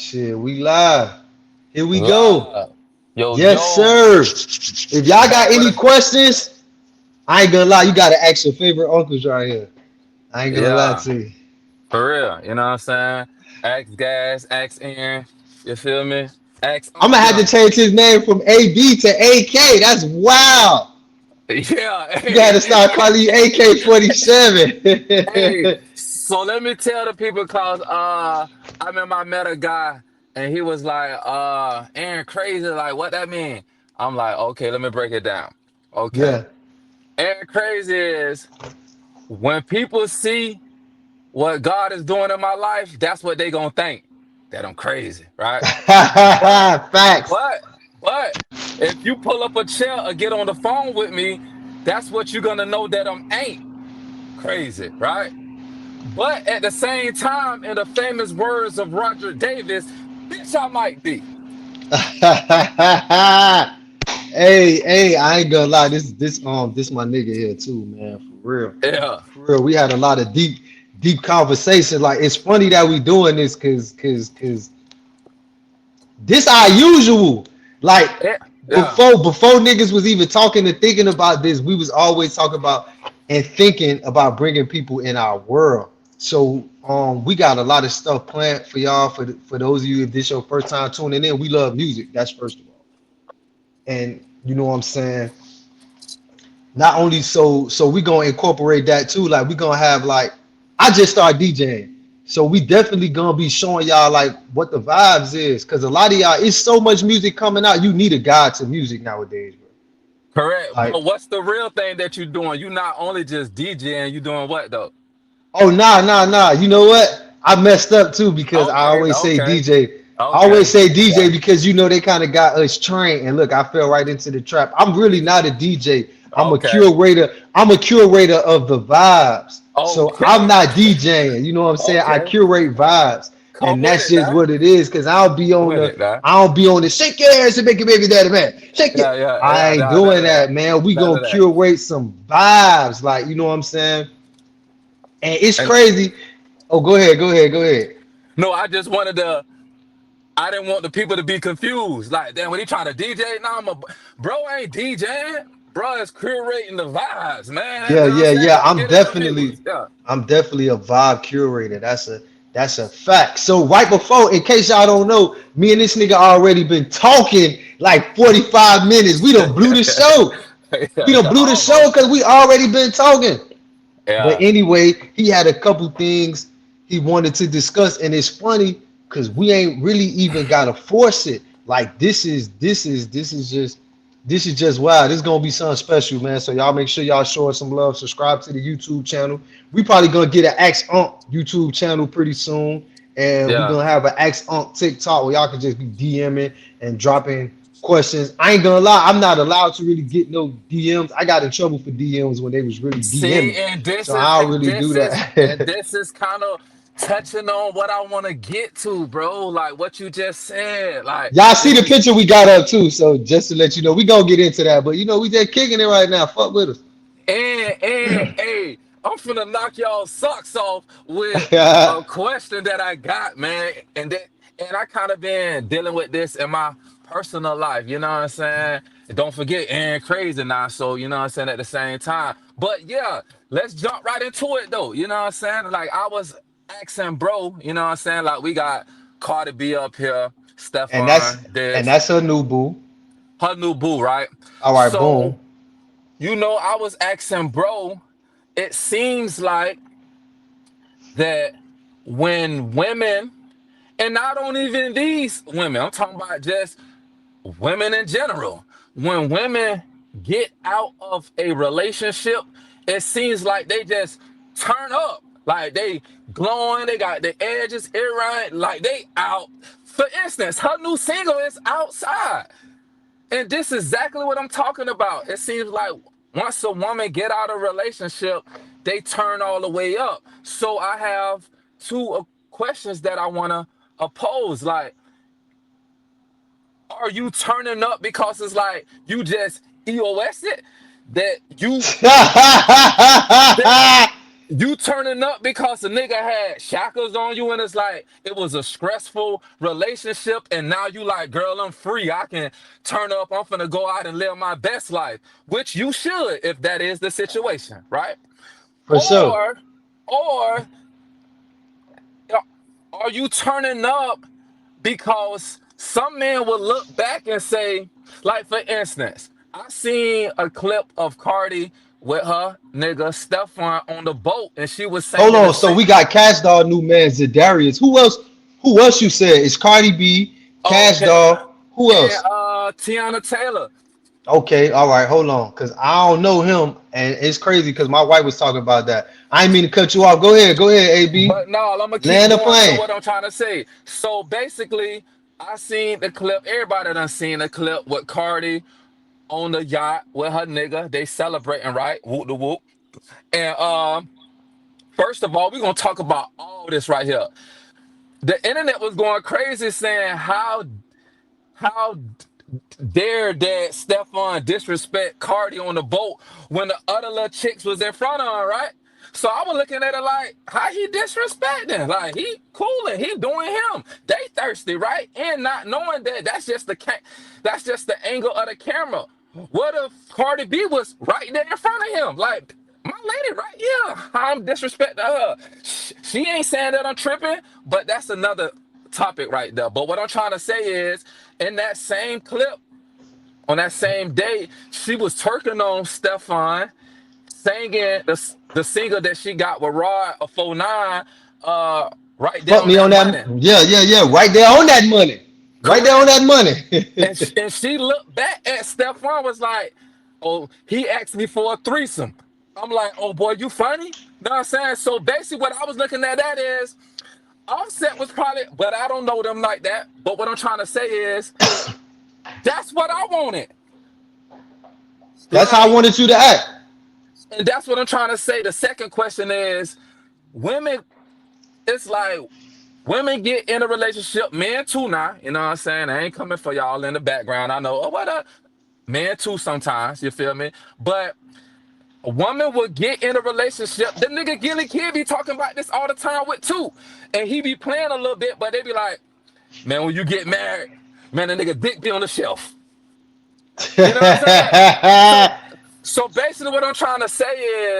Shit, we live. Here we go. Live. Yo, Yes, yo, sir. If y'all got back with any a questions, I ain't gonna lie. You gotta ask your favorite uncles right here. I ain't gonna lie yeah, to you. for real. You know what I'm saying? Ask Gas, ask Aaron. You feel me? Ask I'm gonna have to them. change his name from AB to AK. That's wild. Yeah, You gotta hey, start calling you hey. AK-47. So let me tell the people, cause I remember I met a guy and he was like, Aaron crazy, like what that mean? I'm like, okay, let me break it down. Okay. Yeah. Aaron crazy is when people see what God is doing in my life, that's what they gonna think. That I'm crazy, right? But Facts. but but if you pull up a chair or get on the phone with me, that's what you're gonna know that I'm ain't crazy, right? But at the same time, in the famous words of Roger Davis, bitch, I might be. Hey, I ain't gonna lie. This my nigga here too, man. For real. Yeah, For real. We had a lot of deep conversation. Like it's funny that we doing this cause this our usual. Like yeah, yeah. before niggas was even talking and thinking about this, we was always talking about and thinking about bringing people in our world. So we got a lot of stuff planned for y'all. For those of you if this your first time tuning in, we love music. That's first of all. And you know what I'm saying. Not only so we gonna incorporate that too. Like we gonna have like I just started DJing. So we definitely gonna be showing y'all like what the vibes is. Cause a lot of y'all, it's so much music coming out. You need a guide to music nowadays, bro. Correct. Like, But what's the real thing that you're doing? You not only just DJing, you doing what though? oh nah. You know what? I messed up too because I Okay, always say okay, DJ. I always okay. say DJ because you know they kind of got us trained. And look, I fell right into the trap. I'm really not a DJ. I'm a Okay. curator. I'm a curator of the vibes. So I'm Okay. not DJing. You know what I'm saying? I Okay. curate vibes. Come And with that's it just now. what it is. Cause Come with it now. I don't be on the shake your ass and make your baby daddy man. Shake Yeah, it. yeah, I yeah. ain't Nah, none doing of that. that, man. We None gonna of that. curate some vibes. Like, you know what I'm saying? And it's And crazy. Oh, go ahead. no, I just wanted to. I didn't want the people to be confused. Like, damn, when he trying to DJ, nah, bro ain't DJing. Bro is curating the vibes, man. You know what I'm saying? Yeah. Don't get it confused. Yeah. I'm definitely a vibe curator. That's a fact. So right before, in case y'all don't know, me and this nigga already been talking like 45 minutes. We done blew the show. We done Yeah, blew the show almost. because we already been talking. But Yeah. anyway, he had a couple things he wanted to discuss, and it's funny because we ain't really even gotta force it. Like this is just wow. This is gonna be something special, man. So y'all make sure y'all show us some love. Subscribe to the YouTube channel. We probably gonna get an X Unk YouTube channel pretty soon, and we Yeah. gonna have an X Unk TikTok where y'all can just be DMing and dropping questions. I ain't gonna lie, I'm not allowed to really get no DMs. I got in trouble for DMs when they was really See, DMing, so I don't really do and that. this is kind of touching on what I want to get to, bro. Like what you just said. Like Y'all see if the you picture we got up too, so just to let you know, we gonna get into that. But you know, we just kicking it right now. Fuck with us. and hey, I'm finna knock y'all socks off with a question that I got, man. And I kind of been dealing with this in my personal life, you know what I'm saying? And don't forget Aaron crazy now, so you know what I'm saying at the same time. But yeah, let's jump right into it though. You know what I'm saying? Like I was asking bro, you know what I'm saying? Like we got Cardi B up here, and that's Stefan, and this, that's her new boo. her new boo, right? All right, boom. So, you know, I was asking bro, it seems like that when women, and not only even these women, I'm talking about just women in general, when women get out of a relationship, it seems like they just turn up. Like they glowing, they got the edges, earring, like they out. For instance, her new single is outside. And this is exactly what I'm talking about. It seems like once a woman get out of a relationship, they turn all the way up. So I have two questions that I want to pose. Like, are you turning up because it's like you just EOS it? That you that You turning up because the nigga had shackles on you, and it's like it was a stressful relationship, and now you like, girl, I'm free. I can turn up. I'm finna go out and live my best life, which you should if that is the situation, right? For sure. Or are you turning up because some men will look back and say, like for instance, I seen a clip of Cardi with her nigga Stefan on the boat, and she was Hold singing the on. So same. we got Cash Doll, new man, Zadarius. Who else? Who else you said? It's Cardi B, Cash Okay, Doll. Who and else? Tiana Taylor. Okay, all right, hold on, cause I don't know him, and it's crazy because my wife was talking about that. I didn't mean to cut you off. Go ahead, AB. But no, I'm gonna keep Land the going to plane. what I'm trying to say. So basically, I seen the clip. Everybody done seen the clip with Cardi on the yacht with her nigga. They celebrating, right? Whoop the whoop. And first of all, we're gonna talk about all this right here. The internet was going crazy saying how dare that Stefan disrespect Cardi on the boat when the other little chicks was in front of her, right? So I was looking at it like, how he disrespecting? Like he cooling, he doing him. They thirsty, right? And not knowing that that's just the angle of the camera. What if Cardi B was right there in front of him? Like my lady right here. I'm disrespecting her. She ain't saying that I'm tripping, but that's another topic right there. But what I'm trying to say is, in that same clip, on that same day, she was twerking on Stefan, singing the single that she got with Rod of 49, right there Fuck on me that on that. money. Yeah. Right there on that money. Right there on Correct. that money. And she looked back at Stefan, was like, oh, he asked me for a threesome. I'm like, oh boy, you funny? Know what I'm saying? So basically what I was looking at that is Offset was probably, but I don't know them like that. But what I'm trying to say is that's what I wanted. That's how I Like, wanted you to act. and that's what I'm trying to say. The second question is women, it's like women get in a relationship, men too now, you know what I'm saying? I ain't coming for y'all in the background. I know, oh, what up? Men too sometimes, you feel me? But a woman will get in a relationship. The nigga Gilly Kid be talking about this all the time with too. And he be playing a little bit, but they be like, man, when you get married, man, the nigga dick be on the shelf. You know what I'm saying? So so basically what I'm trying to say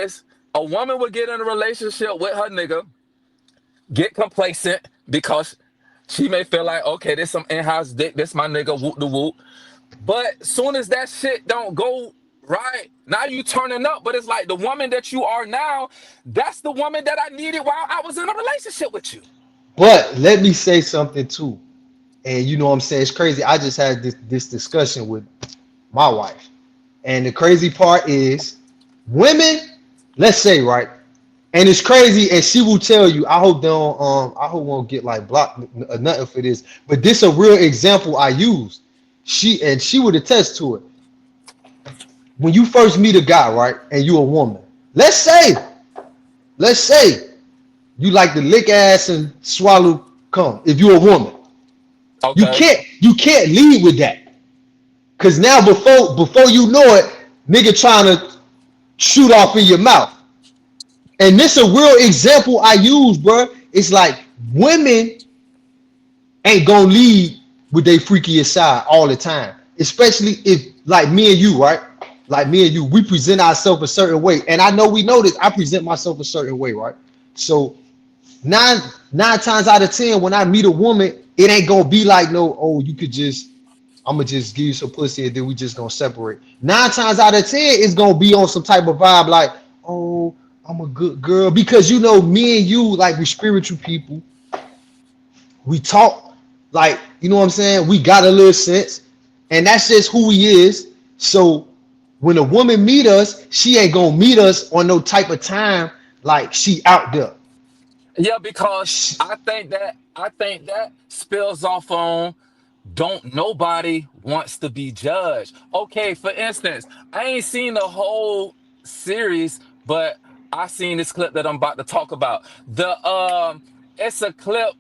is a woman would get in a relationship with her nigga, get complacent because she may feel like, okay, this some in-house dick, this my nigga, whoop the whoop. But soon as that shit don't go right, now you turning up. But it's like the woman that you are now, that's the woman that I needed while I was in a relationship with you. But let me say something too. And you know what I'm saying? It's crazy. I just had this discussion with my wife. And the crazy part is women, let's say, right? And it's crazy, and she will tell you. I hope they don't. I hope won't get like blocked or nothing for this. But this a real example I use. She would attest to it. When you first meet a guy, right, and you a woman. Let's say you like to lick ass and swallow cum. If you a woman, Okay. you can't lead with that. Cause now before you know it, nigga trying to shoot off in your mouth. And this a real example I use, bro. It's like women ain't gonna lead with their freakiest side all the time. Especially if like me and you, right? Like me and you, we present ourselves a certain way. And I know we know this. I present myself a certain way, right? So nine nine times out of ten, when I meet a woman, it ain't gonna be like no, oh, you could just I'm gonna just give you some pussy and then we just gonna separate. Nine times out of ten, it's gonna be on some type of vibe like, oh, I'm a good girl because you know me and you like we spiritual people. We talk like you know what I'm saying. We got a little sense, and that's just who he is. So when a woman meet us, she ain't gonna meet us on no type of time like she out there. Yeah, because I think that spills off on don't nobody wants to be judged. Okay, for instance, I ain't seen the whole series, but I seen this clip that I'm about to talk about. It's a clip,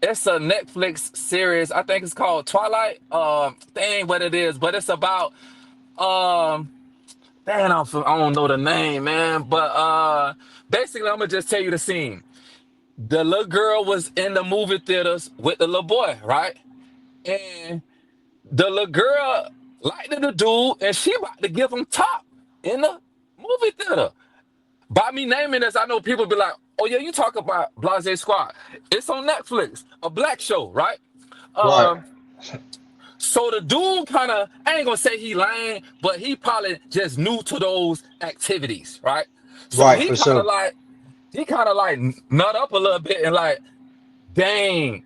it's a Netflix series. I think it's called Twilight. That ain't what it is, but it's about um man, I don't know the name, man. But basically, I'm gonna just tell you the scene. The little girl was in the movie theaters with the little boy, right? And the little girl liked the dude, and she about to give him top in the movie theater. By me naming this, I know people be like, "Oh yeah, you talk about Blase Squad. It's on Netflix, a black show, right?" Right. Um, so the dude kind of, I ain't gonna say he lying, but he probably just new to those activities, right? So Right, he for kind of sure. like, he kind of like nut up a little bit and like, dang,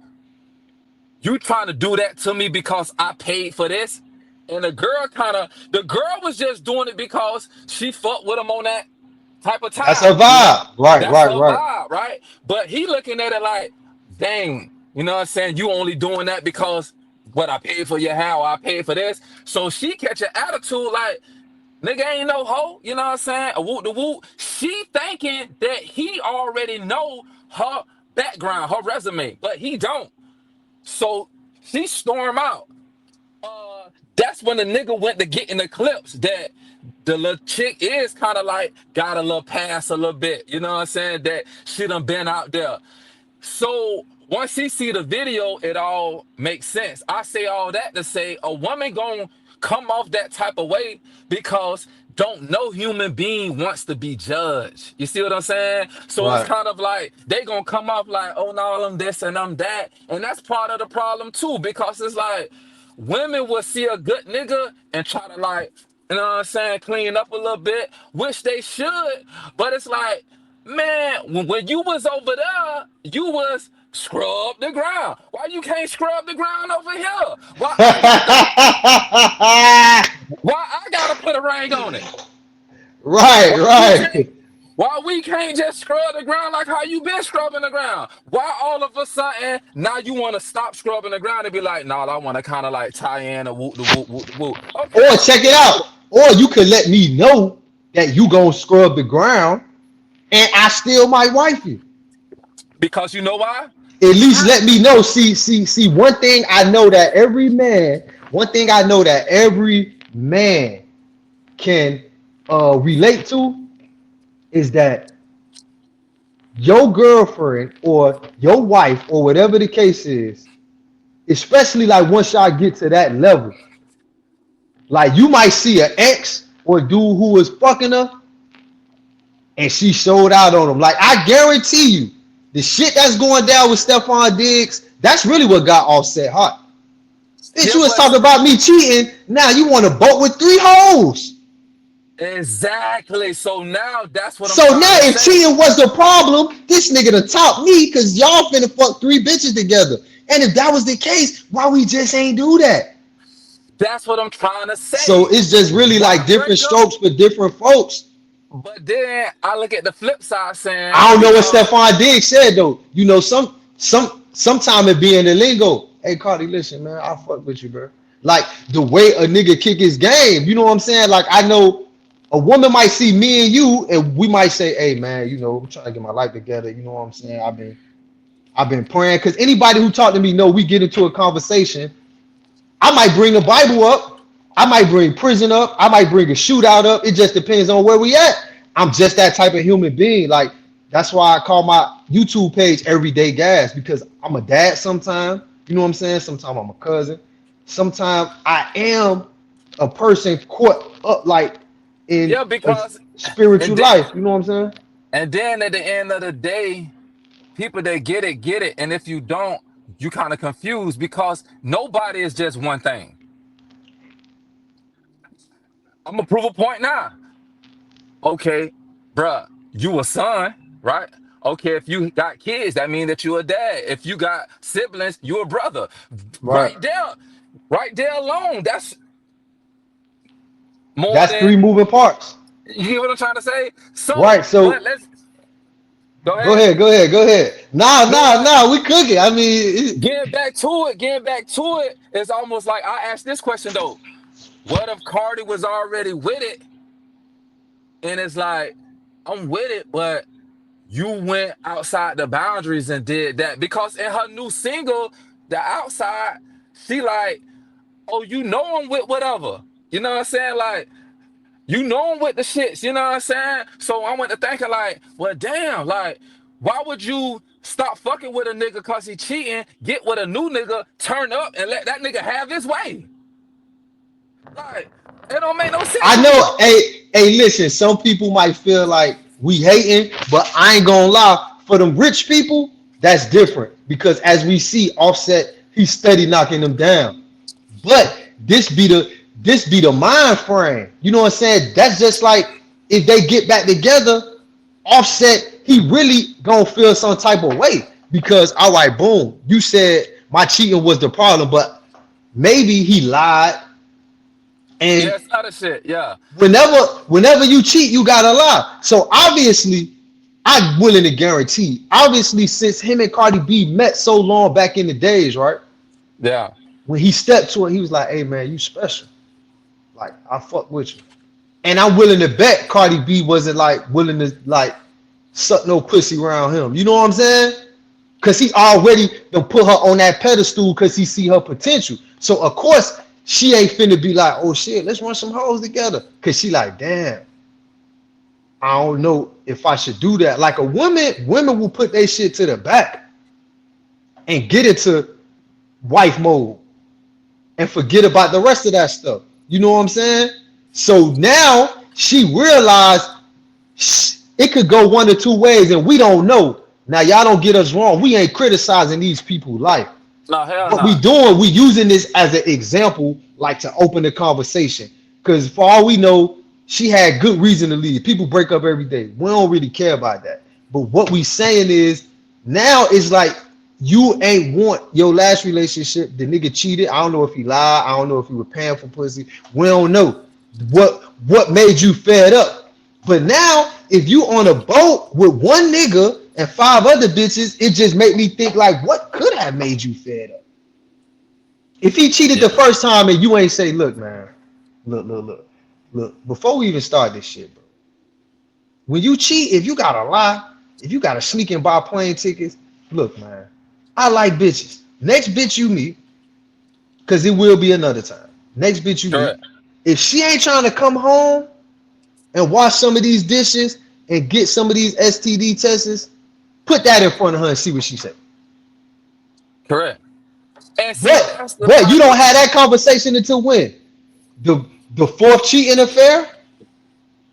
you trying to do that to me because I paid for this? And the girl was just doing it because she fucked with him on that type of That's her time, you know? vibe. Right, That's right, her right. vibe, right? But he looking at it like, dang, you know what I'm saying? You only doing that because what I paid for your hair, or I paid for this. So she catch an attitude like, nigga ain't no hoe, you know what I'm saying? A whoop the whoop. She thinking that he already know her background, her resume, but he don't. So she storm out. That's when the nigga went to get in the clips that the little chick is kind of like got a little pass a little bit. You know what I'm saying? That she done been out there. So once he see the video, it all makes sense. I say all that to say a woman gonna come off that type of way because don't no human being wants to be judged. You see what I'm saying? So it's Right. kind of like they gonna come off like, oh no, I'm this and I'm that. And that's part of the problem too, because it's like women will see a good nigga and try to like, you know what I'm saying, clean up a little bit, which they should, but it's like, man, when you was over there, you was scrub the ground. Why you can't scrub the ground over here? Why I gotta put a ring on it? Right, Why we can't right. why we can't just scrub the ground like how you been scrubbing the ground? Why all of a sudden now you want to stop scrubbing the ground and be like, nah, I want to kind of like tie in a whoop the whoop whoop the whoop. Okay, Or check it out. Or you could let me know that you gonna scrub the ground and I still might wife you. because you know why? At least I, let me know. See, one thing I know that every man, one thing I know that every man can relate to is that your girlfriend or your wife or whatever the case is, especially like once y'all get to that level, like you might see an ex or dude who was fucking her and she showed out on him. Like I guarantee you, the shit that's going down with Stephon Diggs, that's really what got Offset hot. Bitch, yeah, you was but talking about me cheating. Now you want to boat with three hoes. exactly. So now that's what I'm So trying now to if say. cheating was the problem, this nigga done top me because y'all finna fuck three bitches together. And if that was the case, why we just ain't do that? That's what I'm trying to So say. it's just really Why like different break up? strokes for different folks. But then I look at the flip side saying, I don't know what because Stephon Diggs said though. You know, sometime it be in the lingo. Hey Cardi, listen, man, I fuck with you, bro. Like the way a nigga kick his game, you know what I'm saying? Like I know a woman might see me and you, and we might say, "Hey, man, you know, I'm trying to get my life together." You know what I'm saying? I've been praying because anybody who talked to me know we get into a conversation. I might bring the Bible up. I might bring prison up. I might bring a shootout up. It just depends on where we at. I'm just that type of human being. Like that's why I call my YouTube page Everyday Gas because I'm a dad sometimes. You know what I'm saying? Sometimes I'm a cousin. Sometimes I am a person caught up like in yeah, a because spiritual and then life. You know what I'm saying? at the end of the day, people that get it. And if you don't, you kind of confused because nobody is just one thing. I'm gonna prove a point now. Okay, bruh, you a son, right? Okay, if you got kids, that means that you a dad. If you got siblings, you a brother. Right. Right there, right there alone. That's more That's three than moving parts. you get what I'm trying to say. So, Right. but So let's go go ahead. ahead. Go ahead. Go ahead. Nah, No, nah, but nah. We cooking. I mean, getting back to it, it's almost like I asked this question though. What if Cardi was already with it? And it's like, I'm with it, but you went outside the boundaries and did that. Because in her new single, The Outside, she like, oh, you know I'm with whatever. You know what I'm saying? Like, You know him with the shits, you know what I'm saying? So I went to thinking like, well, damn, like, why would you stop fucking with a nigga cause he cheating, get with a new nigga, turn up, and let that nigga have his way? Like, it don't make no sense I to me. know. Hey, listen. Some people might feel like we hating, but I ain't gonna lie. For them rich people, that's different because as we see, Offset, he's steady knocking them down. But this be the mind frame. You know what I'm saying? That's just like if they get back together, Offset, he really gonna feel some type of way because all right, boom, you said my cheating was the problem, but maybe he lied and Yeah, it's other shit. Yeah, whenever you cheat, you gotta lie. So obviously, I'm willing to guarantee. Obviously, since him and Cardi B met so long back in the days, right? yeah, When he stepped to it, he was like, "Hey man, you special. Like I fuck with you." And I'm willing to bet Cardi B wasn't like willing to like suck no pussy around him. You know what I'm saying? Cause he already done put her on that pedestal because he see her potential. So of course she ain't finna be like, oh shit, let's run some hoes together. Cause she like, damn, I don't know if I should do that. Like a women will put their shit to the back and get into wife mode and forget about the rest of that stuff. You know what I'm saying? So now she realized it could go one or two ways, and we don't know. Now y'all don't get us wrong. We ain't criticizing these people's life. no, hell What we nah. doing, we using this as an example, like to open the conversation. Because for all we know, she had good reason to leave. People break up every day. We don't really care about that. But what we saying is now it's like you ain't want your last relationship. The nigga cheated. I don't know if he lied. I don't know if he was paying for pussy. We don't know what made you fed up. But now, if you on a boat with one nigga and five other bitches, it just made me think like, what could have made you fed up? If he cheated the Yeah, first time and you ain't say, look, man, look, before we even start this shit, bro. When you cheat, if you gotta lie, if you gotta sneak and buy plane tickets, look, man, I like bitches. Next bitch you meet, because it will be another time. Next bitch you meet, correct. if she ain't trying to come home and wash some of these dishes and get some of these STD tests, put that in front of her and see what she say. Correct. And see, But that's the but you don't problem. have that conversation until when? The fourth cheating affair?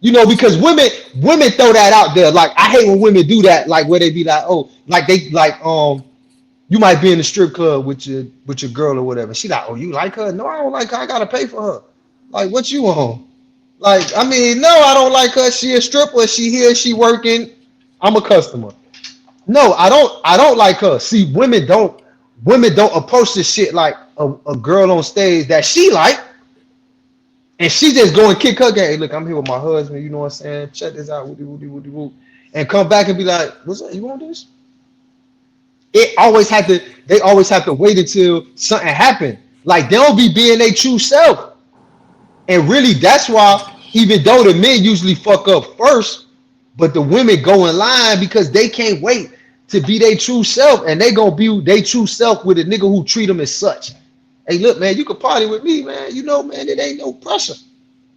You know, because women throw that out there. Like I hate when women do that, like where they be like, oh, like they like you might be in the strip club with your girl or whatever. She like, oh, you like her? No, I don't like her. I gotta pay for her. Like, what you on? Like, I mean, no, I don't like her. She a stripper. She here. She working. I'm a customer. No, I don't like her. See, women don't approach this shit like a girl on stage that she like, and she just go and kick her game. Hey, look, I'm here with my husband. You know what I'm saying? Check this out. Woody, woody, woody, woody. And come back and be like, what's that? You want this? It always have to. They always have to wait until something happen. Like they don't be being their true self. And really, that's why even though the men usually fuck up first, but the women go in line because they can't wait to be their true self, and they gonna be their true self with a nigga who treat them as such. Hey, look, man, you can party with me, man. You know, man, it ain't no pressure.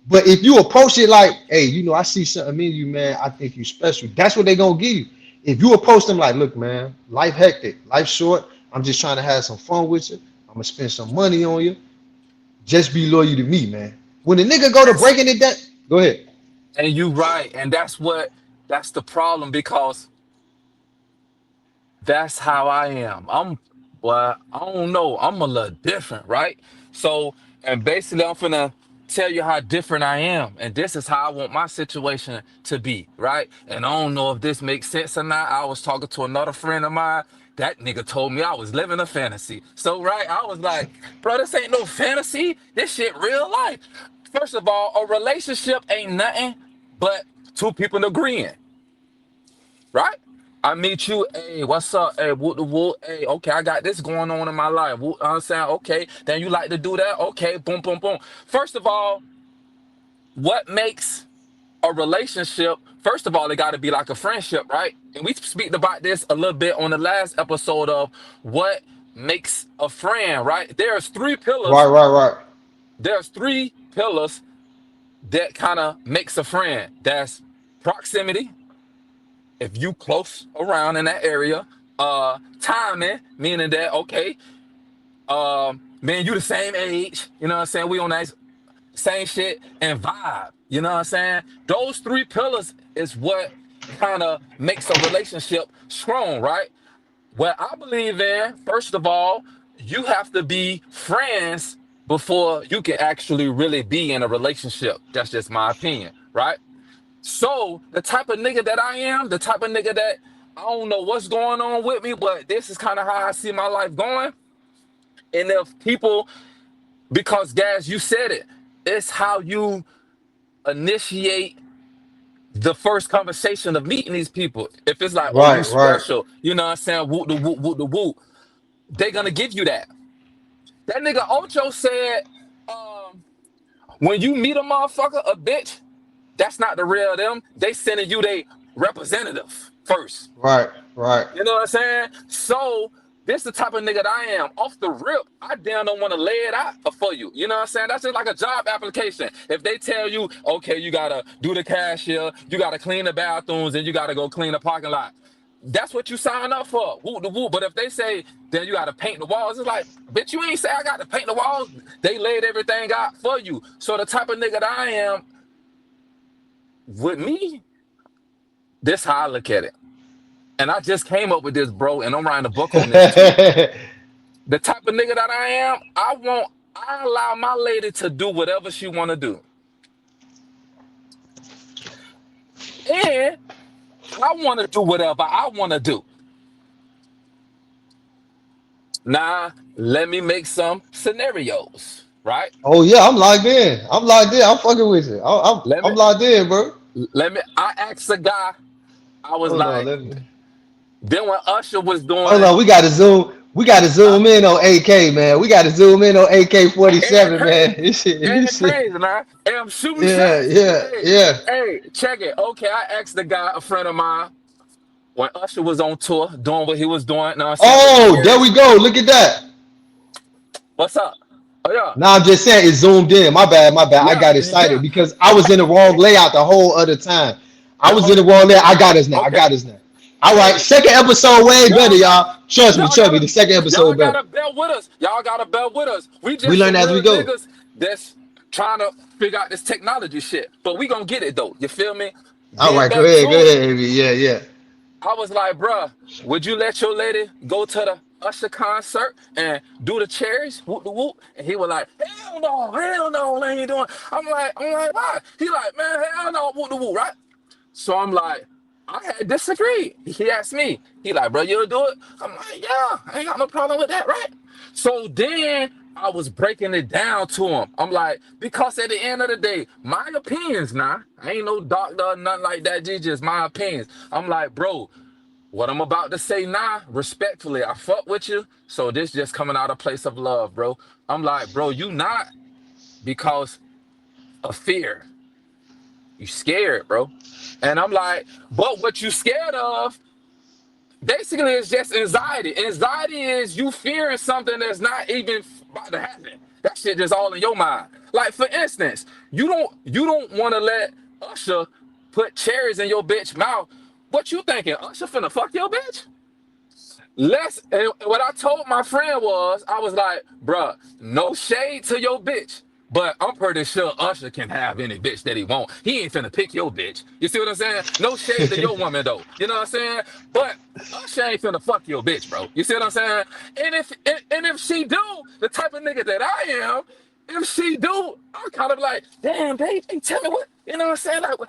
But if you approach it like, hey, I see something in you, man. I think you special. That's what they gonna give you. If you approach them like, look, man, life hectic, life short. I'm just trying to have some fun with you. I'm gonna spend some money on you. Just be loyal to me, man. When the nigga go to That's, breaking it down, go ahead. and you right. And that's the problem because that's how I am. Well, I don't know. I'm a little different, right? So, and basically, I'm finna tell you how different I am. And this is how I want my situation to be, right? And I don't know if this makes sense or not. I was talking to another friend of mine. That nigga told me I was living a fantasy. So, right, I was like, bro, this ain't no fantasy. This shit real life. First of all, a relationship ain't nothing but two people agreeing, right? I meet you, hey, what's up? Hey, whoop the whoop. Hey, okay, I got this going on in my life. Whoop, I'm saying, okay, then you like to do that? Okay, boom, boom, boom. First of all, what makes a relationship? First of all, it got to be like a friendship, right? And we speak about this a little bit on the last episode of what makes a friend, right? Right, right, right. There's three pillars that kind of makes a friend. That's proximity, if you close around in that area. Timing, meaning that, okay, man, you the same age, you know what I'm saying? We on that same shit. And vibe, you know what I'm saying? Those three pillars is what kind of makes a relationship strong, right? What I believe in, first of all, you have to be friends before you can actually really be in a relationship. That's just my opinion, right? So the type of nigga that I am, the type of nigga that I don't know what's going on with me, but this is kind of how I see my life going. And if people, because guys, you said it, it's how you initiate the first conversation of meeting these people. If it's like, oh, you Right, right, special, you know what I'm saying? Whoop the whoop, whoop the whoop. They gonna give you that. That nigga Ocho said, um, when you meet a motherfucker, a bitch, that's not the real them. They sending you they representative first. right, right. You know what I'm saying? So this the type of nigga that I am. Off the rip, I damn don't want to lay it out for you. You know what I'm saying? That's just like a job application. If they tell you, okay, you gotta do the cashier, you gotta clean the bathrooms, and you gotta go clean the parking lot. That's what you sign up for. Whoop the whoop. But if they say, then you gotta paint the walls, it's like, bitch, you ain't say I got to paint the walls. They laid everything out for you. So the type of nigga that I am, with me, this how I look at it. And I just came up with this, bro, and I'm writing a book on this too. The type of nigga that I am, I allow my lady to do whatever she wanna do. And I wanna do whatever I wanna do. Now, let me make some scenarios, right? Oh yeah, I'm locked in. I'm locked in. I'm fucking with you. Let me I'm locked in, bro. I asked a guy, I was Hold on, like, let me. then when Usher was Hold doing on, we got to zoom. We got to huh? zoom in on AK, man. We got to zoom in on AK And 47, man. crazy. This shit, And this shit. crazy, man. And I'm shooting Yeah, shots. yeah, Hey, yeah. hey, check it. Okay, I asked the guy, a friend of mine, when Usher was on tour, doing what he was doing, you know what I'm saying, with the Oh, there Cherries. we go. Look at that. What's up? Oh, yeah. Now I'm just saying it zoomed in. My bad, my bad. I Yeah, got excited yeah. because I was in the wrong layout the whole other time. I was in Oh, the wrong layout. I got us now. I okay. got us now. All right, Hey, second episode way better, y'all got y'all. Trust me, y'all trust me. gotta The second y'all episode better. gotta bear with us. Y'all gotta bear with us. We We just learn some as we real go. niggas that's trying to figure out this technology shit. But we gonna get it though. You feel me? All Getting right, back to go it, ahead, Amy. Yeah, yeah. I was like, bruh, would you let your lady go to the Usher concert and do the cherries, whoop the whoop? And he was like, hell no, I ain't doing. I'm like, why? He like, man, hell no, whoop the whoop, right? So I'm like, I had disagreed. He asked me, he like, bro, you'll do it? I'm like, yeah, I ain't got no problem with that, right? So then I was breaking it down to him. I'm like, because at the end of the day, my opinions now, I ain't no doctor or nothing like that, just my opinions. I'm like, bro, what I'm about to say now, respectfully, I fuck with you. So this just coming out of place of love, bro. I'm like, bro, you not because of fear. You scared, bro. And I'm like, but what you scared of basically is just anxiety. Anxiety is you fearing something that's not even about to happen. That shit just all in your mind. Like for instance, you don't want to let Usher put cherries in your bitch mouth. What you thinking? Usher finna fuck your bitch? Let's and what I told my friend was, I was like, bruh, no shade to your bitch. But I'm pretty sure Usher can have any bitch that he want. He ain't finna pick your bitch. You see what I'm saying? No shade to your woman though. You know what I'm saying? But Usher ain't finna fuck your bitch, bro. You see what I'm saying? And if she do, the type of nigga that I am, if she do, I'm kind of like, damn, babe, tell me what, you know what I'm saying? Like,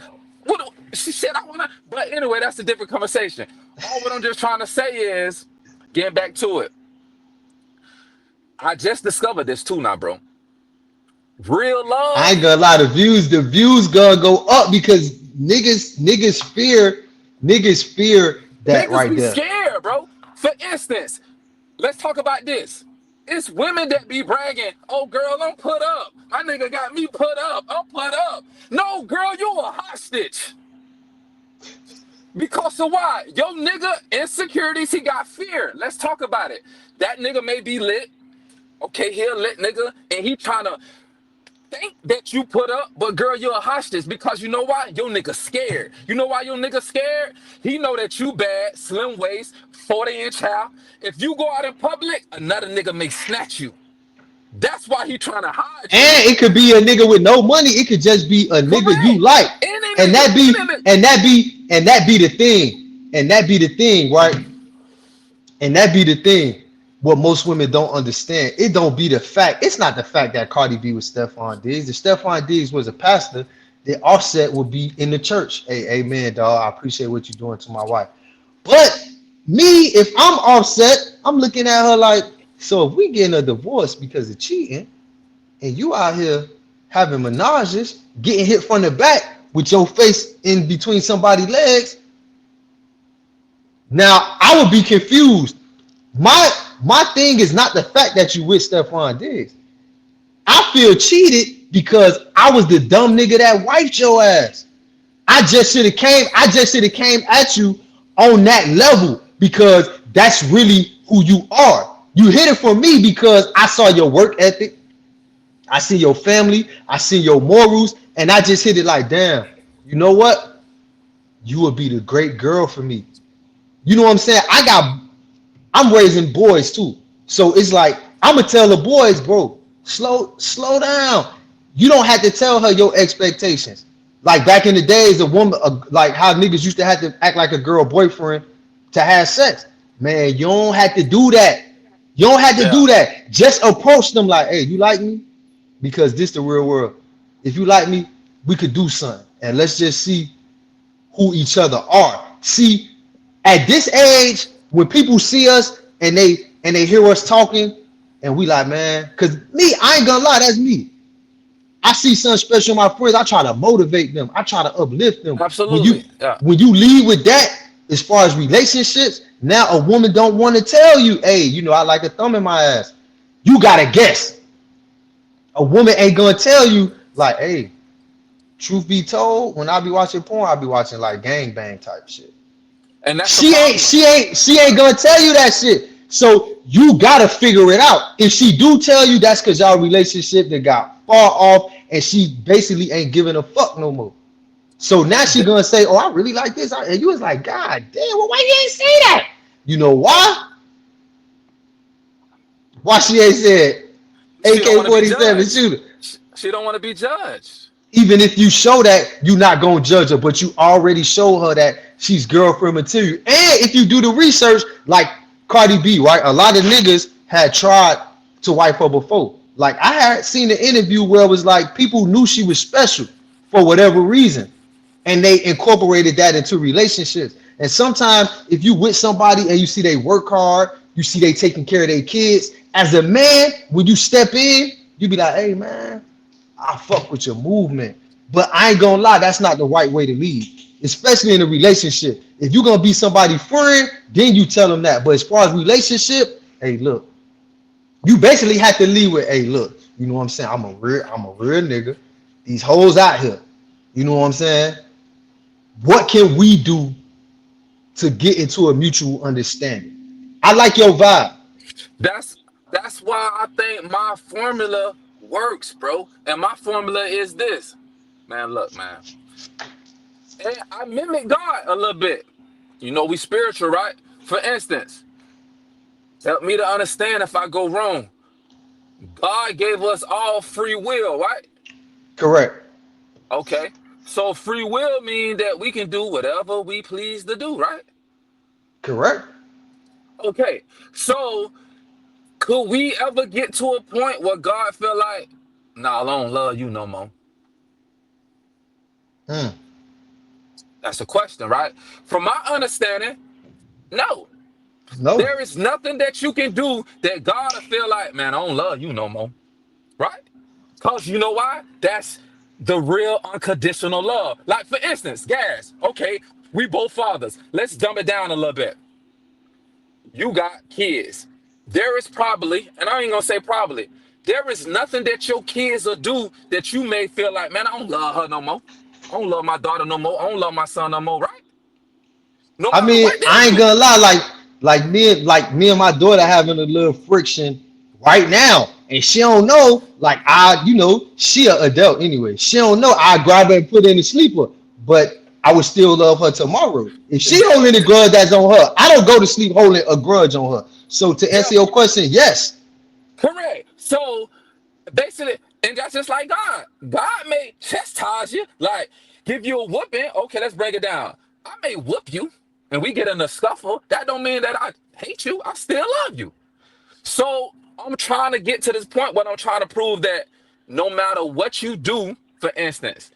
what she said I wanna. But anyway, that's a different conversation. All what I'm just trying to say is, getting back to it, I just discovered this too now, bro. Real I ain't love, gonna lie. The views gonna go up because niggas fear that niggas right be there. scared, bro. For instance, let's talk about this. It's women that be bragging, oh, girl, I'm put up. My nigga got me put up. I'm put up. No, girl, you a hostage. Because of why? Yo, nigga, insecurities, he got fear. Let's talk about it. That nigga may be lit. Okay, he a lit nigga, and he trying to think that you put up, but girl, you're a hostage because you know why? Your nigga scared. You know why your nigga scared? He know that you bad, slim waist, 40-inch hair. If you go out in public, another nigga may snatch you. That's why he trying to hide you. And it could be a nigga with no money. It could just be a nigga you Correct. like. Any And nigga, that any be nigga. and that be and that be the thing. And that be the thing, right? And that be the thing. What most women don't understand. It don't be the fact. It's not the fact that Cardi B was Stephon Diggs. If Stephon Diggs was a pastor, the offset would be in the church. Hey, amen, dog. I appreciate what you're doing to my wife. But me, if I'm offset, I'm looking at her like, so if we getting a divorce because of cheating, and you out here having menages, getting hit from the back with your face in between somebody's legs, now I would be confused. My my thing is not the fact that you with Stephon Diggs. I feel cheated because I was the dumb nigga that wiped your ass. I just should have came at you on that level because that's really who you are. You hit it for me because I saw your work ethic. I see your family. I see your morals. And I just hit it like, damn, you know what? You would be the great girl for me. You know what I'm saying? I'm raising boys too. So it's like I'm gonna tell the boys, bro, slow down. You don't have to tell her your expectations. Like back in the days, a woman, like how niggas used to have to act like a girl boyfriend to have sex. Man, you don't have to do that. You don't have to Yeah, do that. Just approach them like, hey, you like me? Because this the real world. If you like me, we could do something. And let's just see who each other are. See, at this age, when people see us and they hear us talking, and we like, man, cause me, I ain't gonna lie, that's me. I see something special in my friends. I try to motivate them. I try to uplift them. When you absolutely. Yeah, when you lead with that, as far as relationships, now a woman don't want to tell you, hey, you know, I like a thumb in my ass. You gotta guess. A woman ain't gonna tell you like, hey, truth be told, when I be watching porn, I be watching like gangbang type shit. and that's the She ain't, problem. she ain't, she ain't gonna tell you that shit. So you gotta figure it out. If she do tell you, that's because y'all relationship that got far off, and she basically ain't giving a fuck no more. So now she Th- gonna say, "Oh, I really like this," and you was like, "God damn, well, why you ain't say that?" You know why? Why she ain't said She don't want to be AK-47 judged. shooter? She don't want to be judged. Even if you show that, you're not gonna judge her, but you already show her that she's girlfriend material. And if you do the research, like Cardi B, right? A lot of niggas had tried to wipe her before. Like I had seen an interview where it was like people knew she was special for whatever reason, and they incorporated that into relationships. And sometimes if you with somebody and you see they work hard, you see they taking care of their kids, as a man, when you step in, you be like, hey man, I fuck with your movement. But I ain't gonna lie, that's not the right way to lead, especially in a relationship. If you're gonna be somebody's friend, then you tell them that. But as far as relationship, hey, look, you basically have to lead with, hey, look, you know what I'm saying? I'm a real nigga. These hoes out here. You know what I'm saying? What can we do to get into a mutual understanding? I like your vibe. That's that's why I think my formula works, bro. And my formula is this, man. Look, man. And I mimic God a little bit. You know, we spiritual, right? For instance, help me to understand if I go wrong. God gave us all free will, right? Correct. Okay. So free will means that we can do whatever we please to do, right? Correct. Okay. So could we ever get to a point where God feel like, nah, I don't love you no more? Hmm. That's the question, right? From my understanding, no. No. There is nothing that you can do that God will feel like, man, I don't love you no more, right? Because you know why? That's the real unconditional love. Like, for instance, Gas, okay, we both fathers. Let's dumb it down a little bit. You got kids. There is probably, and I ain't gonna say probably, there is nothing that your kids will do that you may feel like, man, I don't love her no more. I don't love my daughter no more. I don't love my son no more, right? No I matter mean, what they I ain't do. gonna lie, like me and my daughter having a little friction right now. and she don't know, like she a adult anyway. She don't know I grab her and put her in the sleeper, but I would still love her tomorrow. If she holding a grudge that's on her, I don't go to sleep holding a grudge on her. So to Yeah, answer your question, yes. correct. So basically, and that's just like God. God may chastise you, like give you a whooping. Okay, let's break it down. I may whoop you, and we get in a scuffle. That don't mean that I hate you. I still love you. So I'm trying to get to this point where I'm trying to prove that no matter what you do, for instance,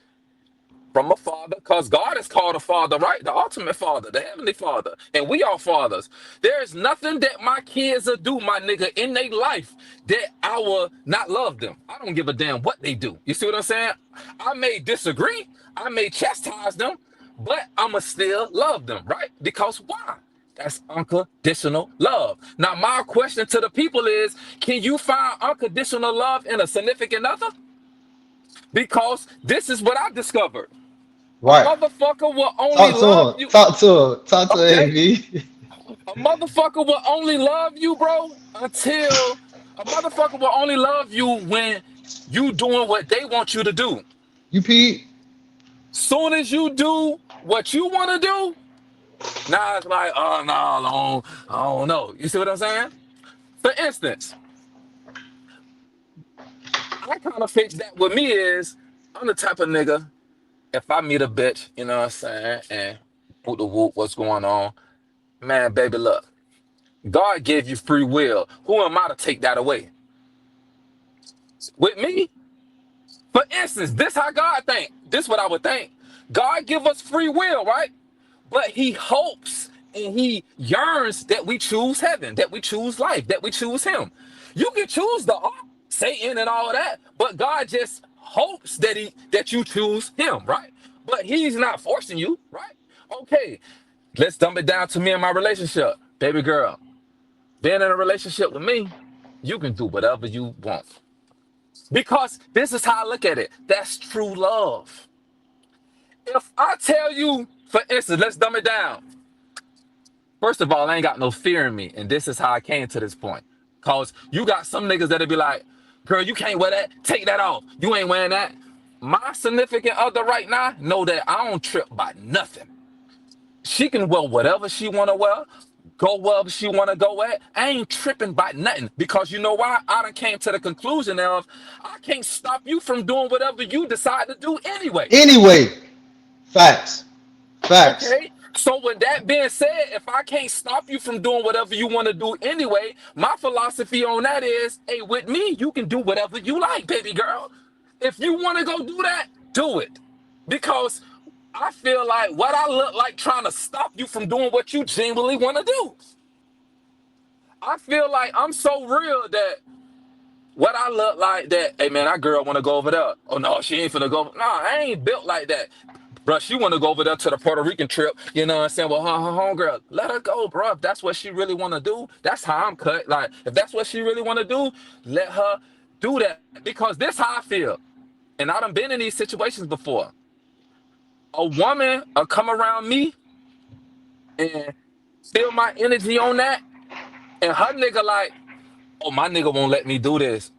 from a father, because God is called a father, right? The ultimate father, the heavenly father. And we are fathers. There's nothing that my kids will do, my nigga, in their life that I will not love them. I don't give a damn what they do. You see what I'm saying? I may disagree, I may chastise them, but I'ma still love them, right? Because why? That's unconditional love. Now, my question to the people is, can you find unconditional love in a significant other? Because this is what I discovered. A Right. motherfucker will only Talk to love her. you. Talk to her. Talk to her, Okay? AV. A motherfucker will only love you, bro, until a motherfucker will only love you when you doing what they want you to do. You Pete? Soon as you do what you want to do, now it's like, oh no, I don't know. You see what I'm saying? For instance, I kind of fix that with me is I'm the type of nigga, if I meet a bitch, you know what I'm saying, and whoop the whoop, what's going on? Man, baby, look. God gave you free will. Who am I to take that away? With me, for instance, this how God think. This what I would think. God give us free will, right? But he hopes and he yearns that we choose heaven, that we choose life, that we choose him. You can choose the Satan and all that, but God just hopes that you choose him, right? But he's not forcing you, right? Okay, let's dumb it down to me and my relationship. Baby girl, being in a relationship with me, you can do whatever you want. Because this is how I look at it. That's true love. If I tell you, for instance, let's dumb it down. First of all, I ain't got no fear in me. And this is how I came to this point. Because you got some niggas that'll be like, girl, you can't wear that. Take that off. You ain't wearing that. My significant other right now know that I don't trip by nothing. She can wear whatever she want to wear, go wherever she want to go at. I ain't tripping by nothing because you know why? I done came to the conclusion of I can't stop you from doing whatever you decide to do anyway. Anyway, facts. Facts. Okay? So with that being said, if I can't stop you from doing whatever you want to do anyway, my philosophy on that is, hey, with me, you can do whatever you like, baby girl. If you want to go do that, do it. Because I feel like what I look like trying to stop you from doing what you genuinely want to do. I feel like I'm so real that what I look like that, hey man, that girl want to go over there. Oh no, she ain't finna go. Nah, I ain't built like that. Bruh, she want to go over there to the Puerto Rican trip. You know what I'm saying? Well, her homegirl, let her go, bruh. If that's what she really want to do, that's how I'm cut. Like, if that's what she really want to do, let her do that. Because this how I feel. And I done been in these situations before. A woman will come around me and feel my energy on that. And her nigga like, oh, my nigga won't let me do this.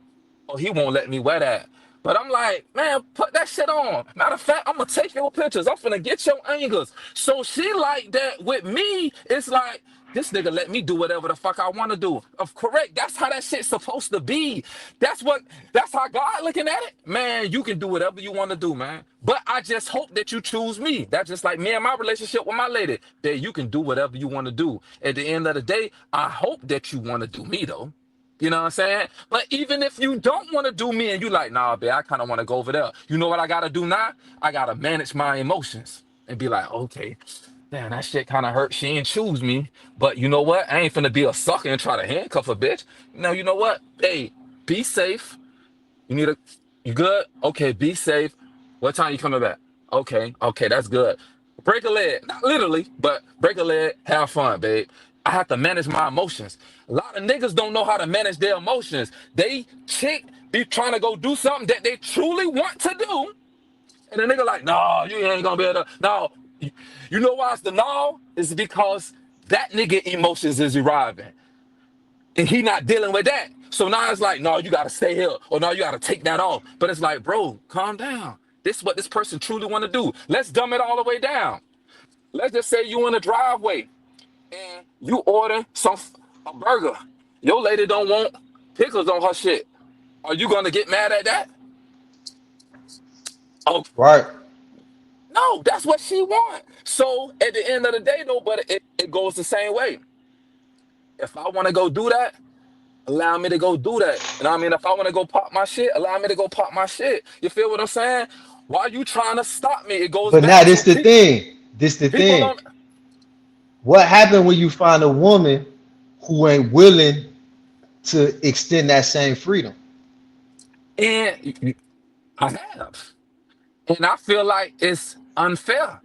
Oh, he won't let me wear that. But I'm like, man, put that shit on. Matter of fact, I'm gonna take your pictures. I'm finna get your angles. So she like that with me. It's like this nigga let me do whatever the fuck I want to do. Of correct. That's how that shit's supposed to be. That's what. That's how God looking at it. Man, you can do whatever you want to do, man. But I just hope that you choose me. That's just like me and my relationship with my lady. That you can do whatever you want to do. At the end of the day, I hope that you want to do me though. You know what I'm saying? But even if you don't want to do me and you like, nah, babe, I kind of want to go over there. You know what I got to do now? I got to manage my emotions and be like, okay, damn, that shit kind of hurt. She ain't choose me. But you know what? I ain't finna be a sucker and try to handcuff a bitch. Now, you know what? Hey, be safe. You need a, you good? Okay, be safe. What time you coming back? Okay, that's good. Break a leg, not literally, but break a leg, have fun, babe. I have to manage my emotions. A lot of niggas don't know how to manage their emotions. They chick be trying to go do something that they truly want to do, and the nigga like, no, you ain't gonna be able to. No, you know why it's the no? It's because that nigga emotions is arriving and he not dealing with that. So now it's like, no, you gotta stay here, or no, you gotta take that off. But it's like, bro, calm down. This is what this person truly want to do. Let's dumb it all the way down. Let's just say you in the driveway and you order a burger. Your lady don't want pickles on her shit. Are you gonna get mad at that? Oh Right. no, that's what she want. So at the end of the day, though, but it goes the same way. If I want to go do that, allow me to go do that. You know what I mean? If I want to go pop my shit, allow me to go pop my shit. You feel what I'm saying? Why you trying to stop me? It goes But now back this to the thing. This the people thing. on. What happened when you find a woman who ain't willing to extend that same freedom? And I have. And I feel like it's unfair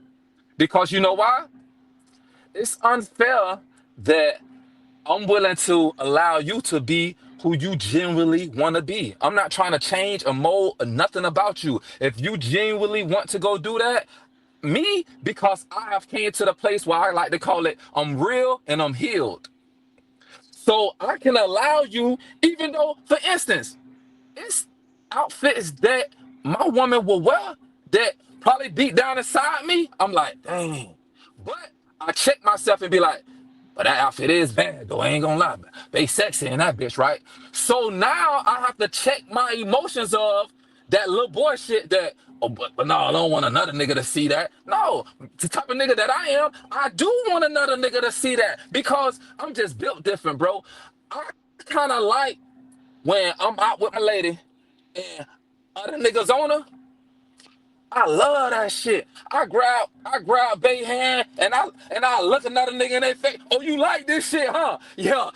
because you know why? It's unfair that I'm willing to allow you to be who you genuinely want to be. I'm not trying to change or mold or nothing about you. If you genuinely want to go do that, me, because I have came to the place where I like to call it I'm real and I'm healed. So I can allow you, even though, for instance, it's outfits that my woman will wear that probably deep down inside me, I'm like, dang. But I check myself and be like, but that outfit is bad, though. I ain't gonna lie. They sexy in that bitch, right? So now I have to check my emotions of that little boy shit that, oh, but no, I don't want another nigga to see that. No, the type of nigga that I am, I do want another nigga to see that because I'm just built different, bro. I kind of like when I'm out with my lady and other niggas on her, I love that shit. I grab Bay hand and I look another nigga in their face. Oh, you like this shit, huh? Yeah.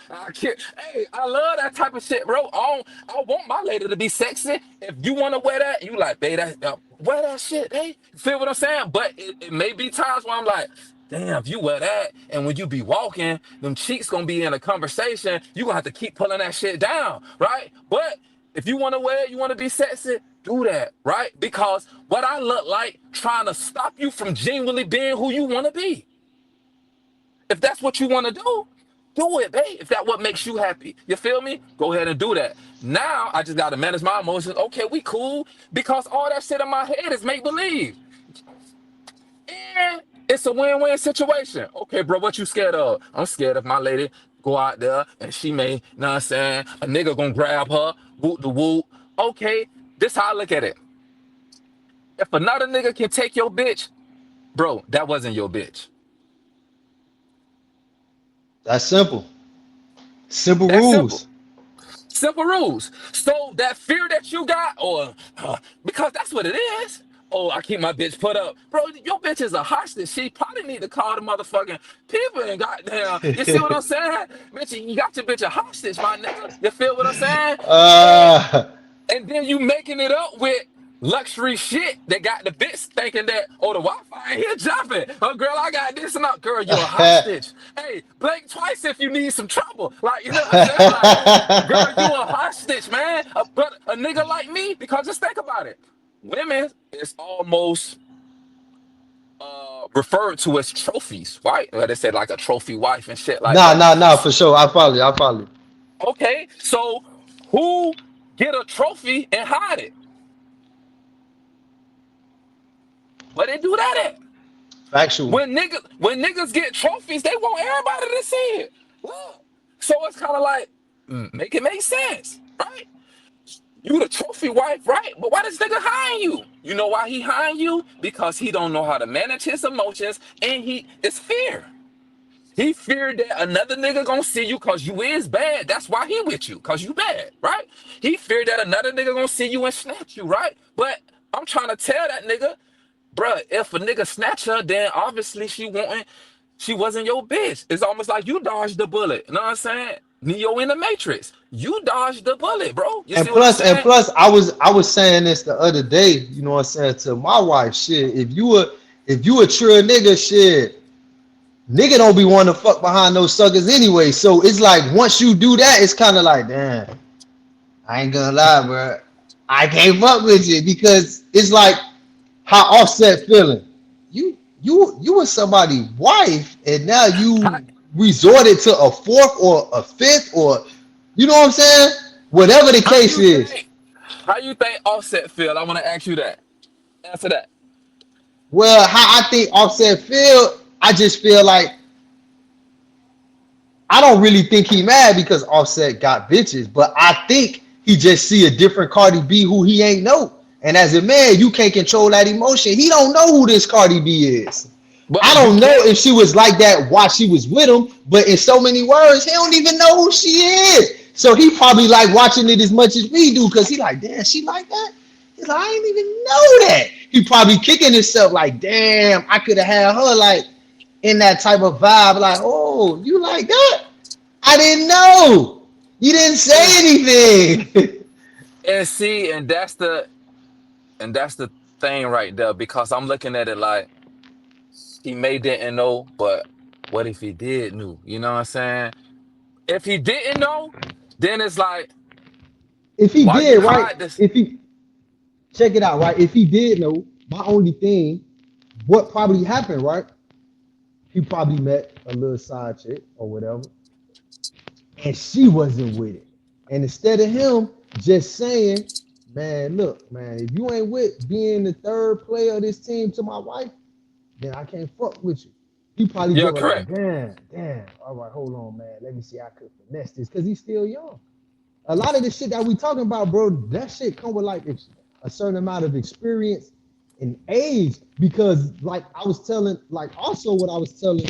Hey, I love that type of shit, bro. I want my lady to be sexy. If you want to wear that, you like, babe, wear that shit, hey. Feel what I'm saying? But it may be times where I'm like, damn, if you wear that and when you be walking, them cheeks gonna be in a conversation, you gonna have to keep pulling that shit down, right? But if you want to wear it, you want to be sexy, do that, right? Because what I look like trying to stop you from genuinely being who you want to be. If that's what you want to do it, babe. If that what makes you happy, you feel me? Go ahead and do that. Now I just got to manage my emotions. Okay, we cool because all that shit in my head is make believe. And it's a win-win situation. Okay, bro, what you scared of? I'm scared if my lady go out there and she may, you know what I'm saying, a nigga gonna grab her, whoop the whoop. Okay, this how I look at it. If another nigga can take your bitch, bro, that wasn't your bitch. That's simple. Simple That's simple. rules. Simple rules. So that fear that you got, or because that's what it is. Oh, I keep my bitch put up, bro. Your bitch is a hostage. She probably need to call the motherfucking people and goddamn. You see what I'm saying, bitch? You got your bitch a hostage, my nigga. You feel what I'm saying? And uh, and then you making it up with luxury shit that got the bitch thinking that, oh, the Wi-Fi ain't here jumping. Oh, girl, I got this and that. Girl, you a hostage. Hey, blink twice if you need some trouble. Like, you know what I'm saying? Like, girl, you a hostage, man. But a nigga like me, because just think about it. Women is almost referred to as trophies, right? They said like a trophy wife and shit like nah, that. nah, nah, for sure. I follow you. I follow you. Okay, so who get a trophy and hide it? Where they do that at? Factual. When niggas get trophies, they want everybody to see it. Look. So it's kind of like make it make sense, right? You the trophy wife, right? But why this nigga hiding you? You know why he hiding you? Because he don't know how to manage his emotions, and it's fear. He feared that another nigga gonna see you cause you is bad. That's why he with you, cause you bad, right? He feared that another nigga gonna see you and snatch you, right? But I'm trying to tell that nigga, bruh, if a nigga snatch her, then obviously she wasn't your bitch. It's almost like you dodged the bullet. You know what I'm saying? Neo in the Matrix. You dodged the bullet, bro. You And see what I'm plus, and saying? plus, I was saying this the other day. You know what I'm saying to my wife. Shit, if you a true nigga, shit, nigga don't be wanting to fuck behind those suckers anyway. So it's like once you do that, it's kind of like, damn, I ain't gonna lie, bro. I can't fuck with you because it's like how Offset feeling. You was somebody's wife, and now How, you resorted to a fourth or a fifth, or you know what I'm saying? Whatever the How case you is. think? How you think Offset feel? I want to ask you that. Answer that. Well, how I think Offset feel, I just feel like I don't really think he mad because Offset got bitches, but I think he just see a different Cardi B who he ain't know. And as a man, you can't control that emotion. He don't know who this Cardi B is. I But you don't know can't. if she was like that while she was with him, but in so many words, he don't even know who she is. So he probably like watching it as much as we do because he like, damn, she like that? He's like, I didn't even know that. He probably kicking himself like, damn, I could have had her like in that type of vibe, like, oh, you like that? I didn't know. You didn't say And, anything. and see, and that's the thing right there because I'm looking at it like he may didn't know, but what if he did knew? You know what I'm saying? If he didn't know, then it's like, If he why you did, right? hide this? If he check it out, right? If he did know, my only thing, what probably happened, right? He probably met a little side chick or whatever, and she wasn't with it. And instead of him just saying, man, look, man, if you ain't with being the third player of this team to my wife, then I can't fuck with you. He probably Yeah, just was like, correct. damn, all right, hold on, man. Let me see how I could finesse this. Cause he's still young. A lot of the shit that we talking about, bro, that shit come with like a certain amount of experience and age. Because like I was telling, like also what I was telling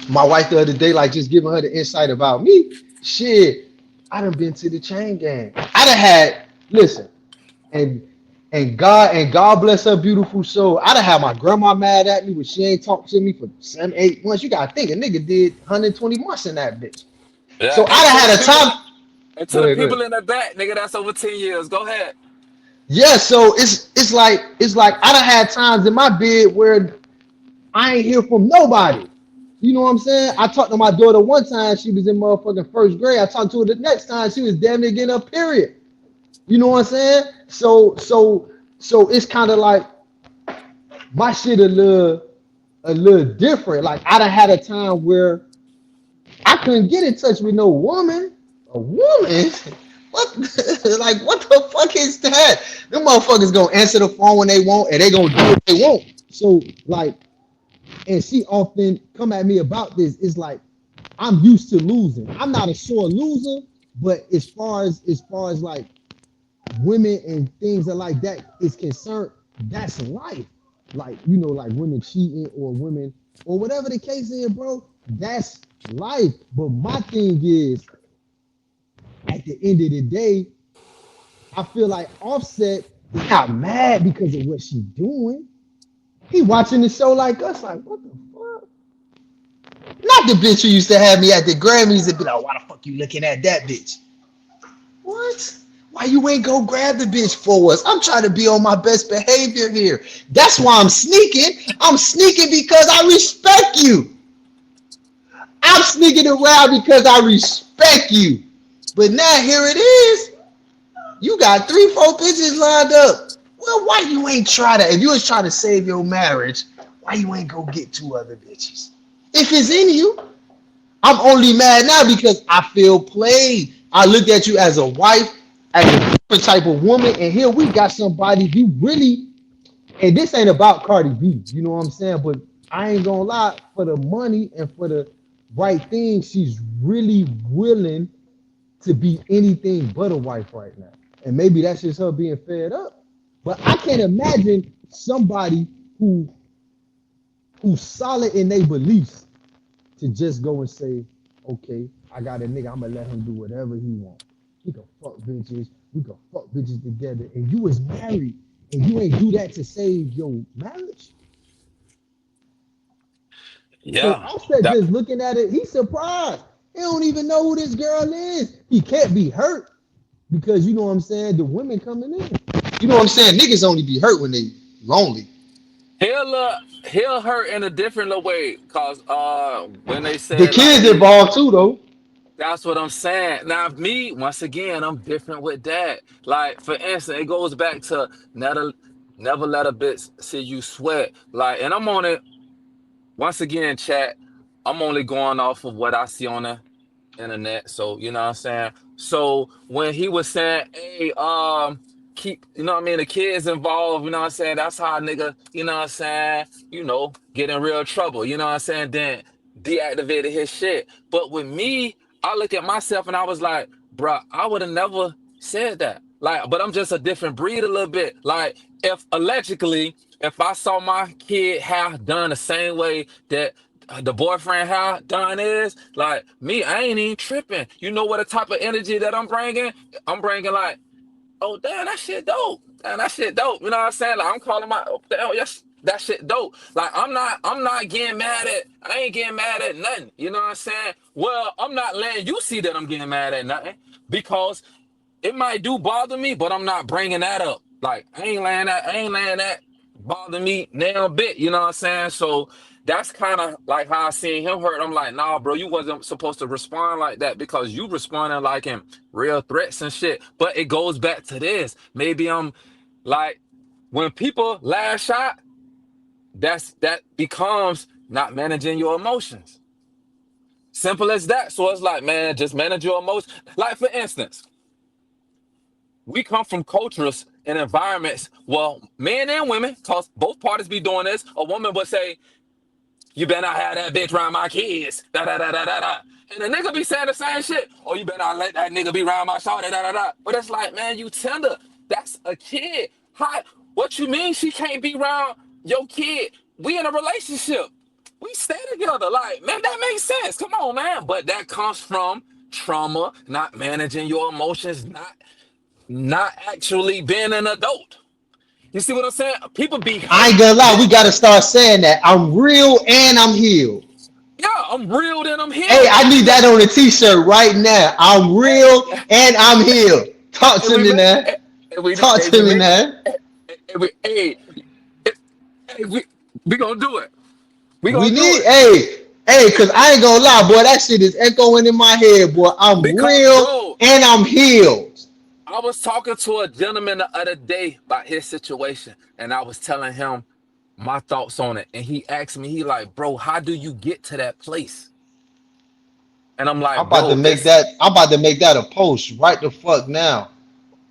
my wife the other day, like just giving her the insight about me. Shit, I done been to the chain gang. I done had, listen, and God bless her beautiful soul. I done had my grandma mad at me when she ain't talked to me for 7, 8 months. You gotta think a nigga did 120 months in that bitch. Yeah, So I and done to the had a people, time. and to Go the ahead, go people ahead. in the back, nigga, that's over 10 years. Go ahead. Yeah, so it's like I done had times in my bed where I ain't hear from nobody. You know what I'm saying? I talked to my daughter one time, she was in motherfucking first grade. I talked to her the next time, she was damn near getting a period. You know what I'm saying? So it's kind of like my shit a little different. Like I done had a time where I couldn't get in touch with no woman. A woman? What? Like what the fuck is that? Them motherfuckers gonna answer the phone when they want, and they gonna do what they want. So like, and she often come at me about this. It's like I'm used to losing. I'm not a sore loser, but as far as like women and things that like that is concerned, that's life. Like, like women cheating or women or whatever the case is, bro, that's life. But my thing is, at the end of the day, I feel like Offset is not mad because of what she doing. He watching the show like us, like, what the fuck? Not the bitch who used to have me at the Grammys and be like, why the fuck you looking at that bitch? What? Why you ain't go grab the bitch for us? I'm trying to be on my best behavior here. That's why I'm sneaking. I'm sneaking because I respect you. I'm sneaking around because I respect you. But now here it is. You got 3, 4 bitches lined up. Well, why you ain't try to? If you was trying to save your marriage, why you ain't go get 2 other bitches? If it's in you, I'm only mad now because I feel played. I looked at you as a wife, as a different type of woman, and here we got somebody who really, and this ain't about Cardi B, you know what I'm saying? But I ain't gonna lie, for the money and for the right thing, she's really willing to be anything but a wife right now. And maybe that's just her being fed up. But I can't imagine somebody who who's solid in their beliefs to just go and say, okay, I got a nigga, I'm gonna let him do whatever he want. He can fuck bitches, we can fuck bitches together, and you was married, and you ain't do that to save your marriage. So Yeah, Offset that just looking at it, he's surprised. He don't even know who this girl is. He can't be hurt because you know what I'm saying. The women coming in. You know what I'm saying? Niggas only be hurt when they lonely. he'll hurt in a different little way. Cause when they The said like kids he, involved too, though. that's what I'm saying. Now me, once again, I'm different with that. Like for instance, it goes back to never let a bitch see you sweat. Like, and I'm on it once again, chat. I'm only going off of what I see on the internet. So you know what I'm saying. So when he was saying, hey, keep, you know what I mean, the kids involved, you know what I'm saying? That's how a nigga, you know what I'm saying, get in real trouble, you know what I'm saying? Then deactivated his shit. But with me, I look at myself and I was like, bruh, I would have never said that. Like, but I'm just a different breed a little bit. Like, if allegedly, if I saw my kid have done the same way that the boyfriend how done is like me, I ain't even tripping. You know what the type of energy that I'm bringing? I'm bringing like, oh damn, that shit dope. Damn, that shit dope. You know what I'm saying? Like I'm calling my, oh, damn, yes, that shit dope. Like I'm not getting mad at. I ain't getting mad at nothing. You know what I'm saying? Well, I'm not letting you see that I'm getting mad at nothing because it might do bother me, but I'm not bringing that up. Like I ain't laying that bother me now a bit. You know what I'm saying? So that's kind of like how I seen him hurt. I'm like, nah, bro, you wasn't supposed to respond like that because you responding like in real threats and shit. But it goes back to this. Maybe I'm like, when people lash out, that becomes not managing your emotions. Simple as that. So it's like, man, just manage your emotions. Like for instance, we come from cultures and environments, well, men and women, cause both parties be doing this. A woman would say, you better not have that bitch around my kids. Da da da da da da. And the nigga be saying the same shit. Oh, you better not let that nigga be around my shorty. Da da da. But it's like, man, you tender. That's a kid. How? What you mean she can't be around your kid? We in a relationship. We stay together. Like, man, that makes sense. Come on, man. But that comes from trauma, not managing your emotions, not actually being an adult. You see what I'm saying? People be I hurt. ain't gonna lie, we gotta start saying that. I'm real and I'm healed. Yeah, I'm real and I'm Hey, healed. I need that on a t-shirt right now. I'm real Hey, and I'm healed. Talk and to we me make, now. and we, Talk and to we me make, now. and we, hey, hey, we gonna do it. We We gonna do need, it cause I ain't gonna lie, boy, that shit is echoing in my head, boy. I'm because, real bro, and I'm healed. I was talking to a gentleman the other day about his situation, and I was telling him my thoughts on it, and he asked me, he like, bro, how do you get to that place? And I'm I'm like, about to bro, make that. I'm about to make that a post right the fuck now.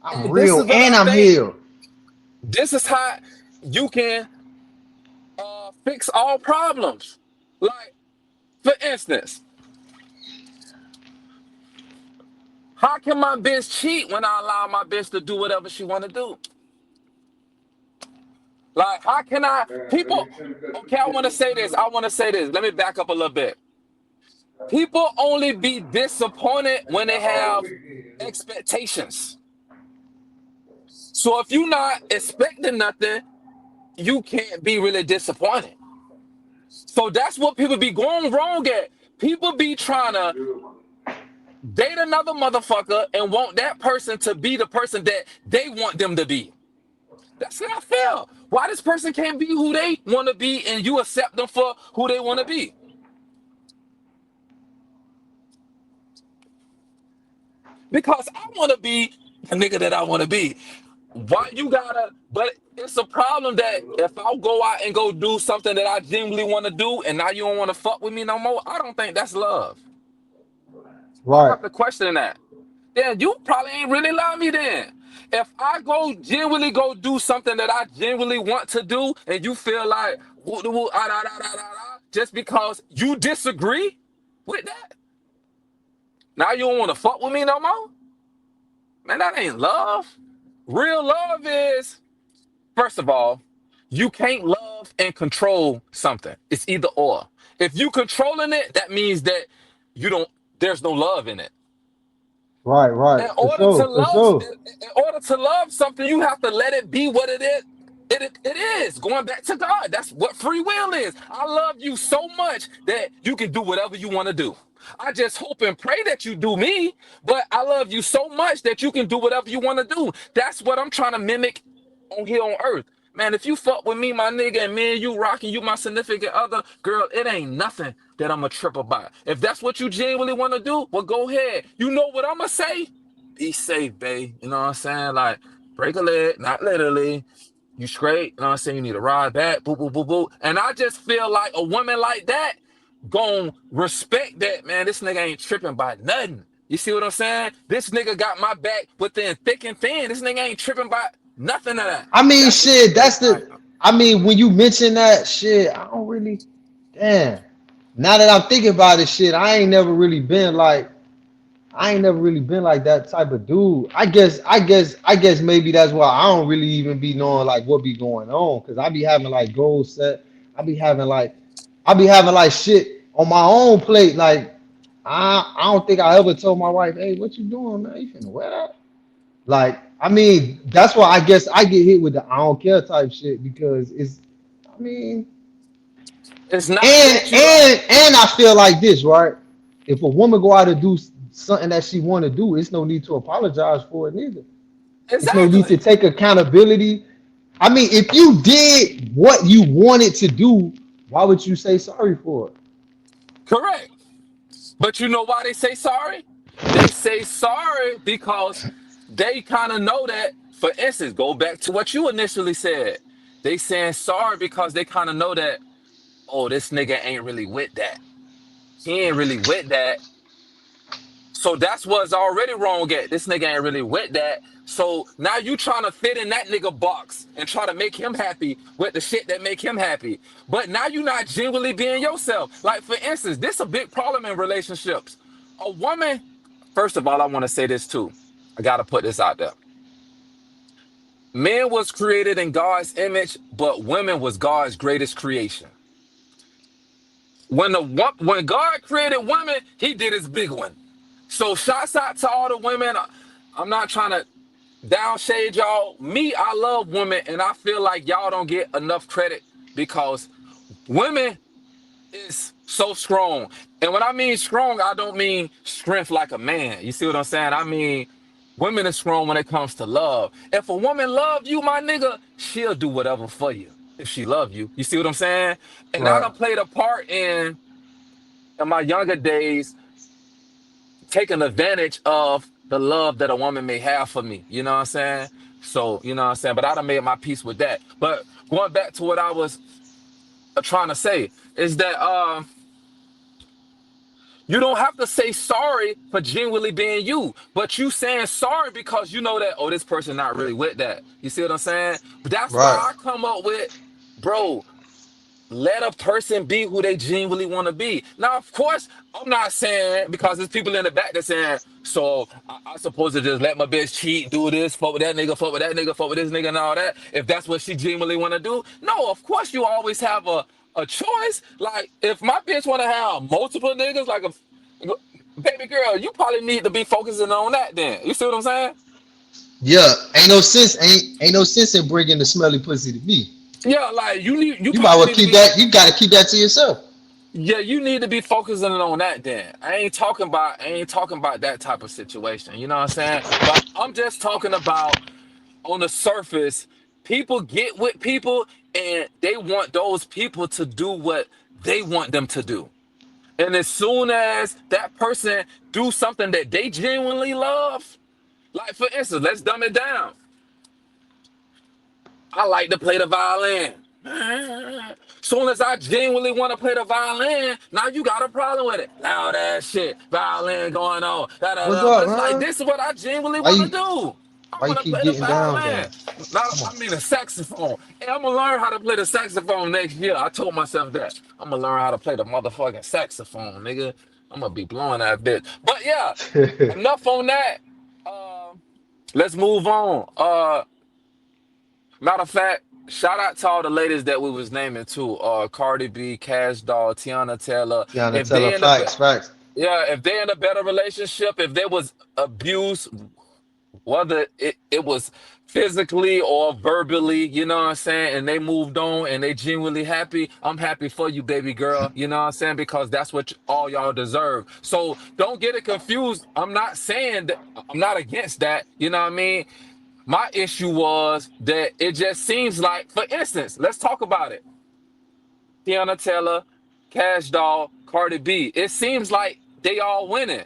I'm this real is what and I I'm think. healed. This is how you can fix all problems. Like, for instance, how can my bitch cheat when I allow my bitch to do whatever she want to do? Like, how can I? People, okay, I want to say this. I want to say this. Let me back up a little bit. People only be disappointed when they have expectations. So if you're not expecting nothing, you can't be really disappointed. So that's what people be going wrong at. People be trying to date another motherfucker and want that person to be the person that they want them to be. That's not fair. Why this person can't be who they want to be and you accept them for who they want to be? Because I want to be the nigga that I want to be. Why you gotta? But it's a problem that if I go out and go do something that I genuinely want to do, and now you don't want to fuck with me no more, I don't think that's love. I Right. have to question that. Then you probably ain't really love me then. If I go genuinely go do something that I genuinely want to do, and you feel like woo, woo, ah, da, da, da, da, da, just because you disagree with that, now you don't want to fuck with me no more? Man, that ain't love. Real love is, first of all, you can't love and control something. It's either or. If you controlling it, that means that you don't, there's no love in it. Right. In Right. For order to sure. For love, sure. in order to love something, you have to let it be what it is. It is going back to God. That's what free will is. I love you so much that you can do whatever you want to do. I just hope and pray that you do me, but I love you so much that you can do whatever you want to do. That's what I'm trying to mimic on here on earth. Man, if you fuck with me, my nigga, and me and you rocking, you my significant other, girl, it ain't nothing that I'm a trip about. If that's what you genuinely want to do, well, go ahead. You know what I'm gonna say? Be safe, babe. You know what I'm saying? Like, break a leg, not literally. You straight, you know what I'm saying? You need to ride back, boo, boo, boo, boo. And I just feel like a woman like that gon' respect that, man. This nigga ain't tripping by nothing. You see what I'm saying? This nigga got my back within thick and thin. This nigga ain't tripping by nothing of that. I mean, That's the shit. That's situation I the. am. I mean, when you mention that shit, I don't really. Damn. Now that I'm thinking about it, shit, I ain't never really been like that type of dude. I guess maybe that's why I don't really even be knowing like what be going on. Cause I be having like goals set. I be having like I be having like shit on my own plate. Like I don't think I ever told my wife, hey, what you doing, man? You finna wear that? Like, I mean, that's why I guess I get hit with the I don't care type shit because I mean, It's not and that you don't. and I feel like this, right? If a woman go out and do something that she want to do, it's no need to apologize for it neither. It's no need to Exactly. take accountability. I mean, if you did what you wanted to do, why would you say sorry for it? Correct. But you know why they say sorry? They say sorry because they kind of know that, for instance, go back to what you initially said. They saying sorry because they kind of know that, oh, this nigga ain't really with that. He ain't really with that. So that's what's already wrong at. This nigga ain't really with that. So now you trying to fit in that nigga box and try to make him happy with the shit that make him happy. But now you not genuinely being yourself. Like for instance, this a big problem in relationships. A woman, first of all, I want to say this too. I gotta put this out there. Man was created in God's image, but women was God's greatest creation. When God created women, He did His big one. So shouts out to all the women. I'm not trying to downshade y'all. Me, I love women, and I feel like y'all don't get enough credit because women is so strong. And when I mean strong, I don't mean strength like a man. You see what I'm saying? I mean women are strong when it comes to love. If a woman love you, my nigga, she'll do whatever for you if she love you. You see what I'm saying? And I Right. done played a part in my younger days taking advantage of the love that a woman may have for me. You know what I'm saying? So, you know what I'm saying? But I done made my peace with that. But going back to what I was trying to say is that you don't have to say sorry for genuinely being you, but you saying sorry because you know that, oh, this person not really with that. You see what I'm saying? But that's why Right. I come up with, bro, let a person be who they genuinely want to be. Now, of course, I'm not saying because there's people in the back that saying, so I supposed to just let my bitch cheat, do this, fuck with that nigga, fuck with that nigga, fuck with this nigga, and all that. If that's what she genuinely want to do, no, of course you always have a choice. Like if my bitch want to have multiple niggas, like a baby girl, you probably need to be focusing on that. Then you see what I'm saying? Yeah. Ain't no sense in bringing the smelly pussy to me. Yeah, like you You might probably well need to keep be. that. You got to keep that to yourself. Yeah, you need to be focusing on that then. I ain't talking about that type of situation. You know what I'm saying? But I'm just talking about on the surface, people get with people and they want those people to do what they want them to do. And as soon as that person do something that they genuinely love, like for instance, let's dumb it down. I like to play the violin. Soon as I genuinely want to play the violin, now you got a problem with it. Loud ass shit, violin going on. Da, da, What's da. But up, it's like man? this is what I genuinely Why want you to do. I Why you want to keep play the getting down though? violin. Not, Come on. I mean a saxophone. And I'm gonna learn how to play the saxophone next year. I told myself that. I'm gonna learn how to play the motherfucking saxophone, nigga. I'm gonna be blowing that bitch. But yeah, enough on that. Let's move on. Matter of fact, shout out to all the ladies that we was naming too. Cardi B, Cash Doll, Tiana Taylor. Tiana If Teller, they in a facts, facts. yeah, if they in a better relationship, if there was abuse, whether it was physically or verbally, you know what I'm saying, and they moved on and they genuinely happy, I'm happy for you, baby girl. You know what I'm saying? Because that's what all y'all deserve. So don't get it confused. I'm not saying that I'm not against that. You know what I mean? My issue was that it just seems like, for instance, let's talk about it. Tiana Taylor, Cash Doll, Cardi B. It seems like they all winning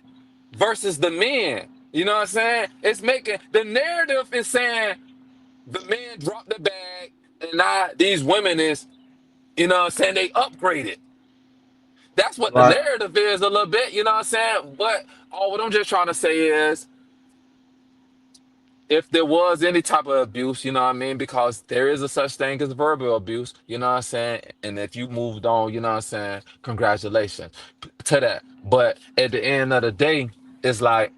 versus the men. You know what I'm saying? It's making the narrative is saying the men dropped the bag and now these women is, you know what I'm saying, they upgraded. That's what the Right. narrative is a little bit, you know what I'm saying? But all what I'm just trying to say is if there was any type of abuse, you know what I mean? Because there is a such thing as verbal abuse, you know what I'm saying? And if you moved on, you know what I'm saying? Congratulations to that. But at the end of the day, it's like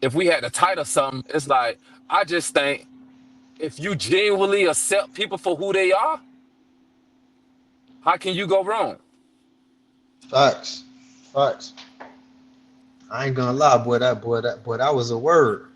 if we had to title something, it's like I just think if you genuinely accept people for who they are, how can you go wrong? Facts. Facts. I ain't gonna lie, boy, that was a word.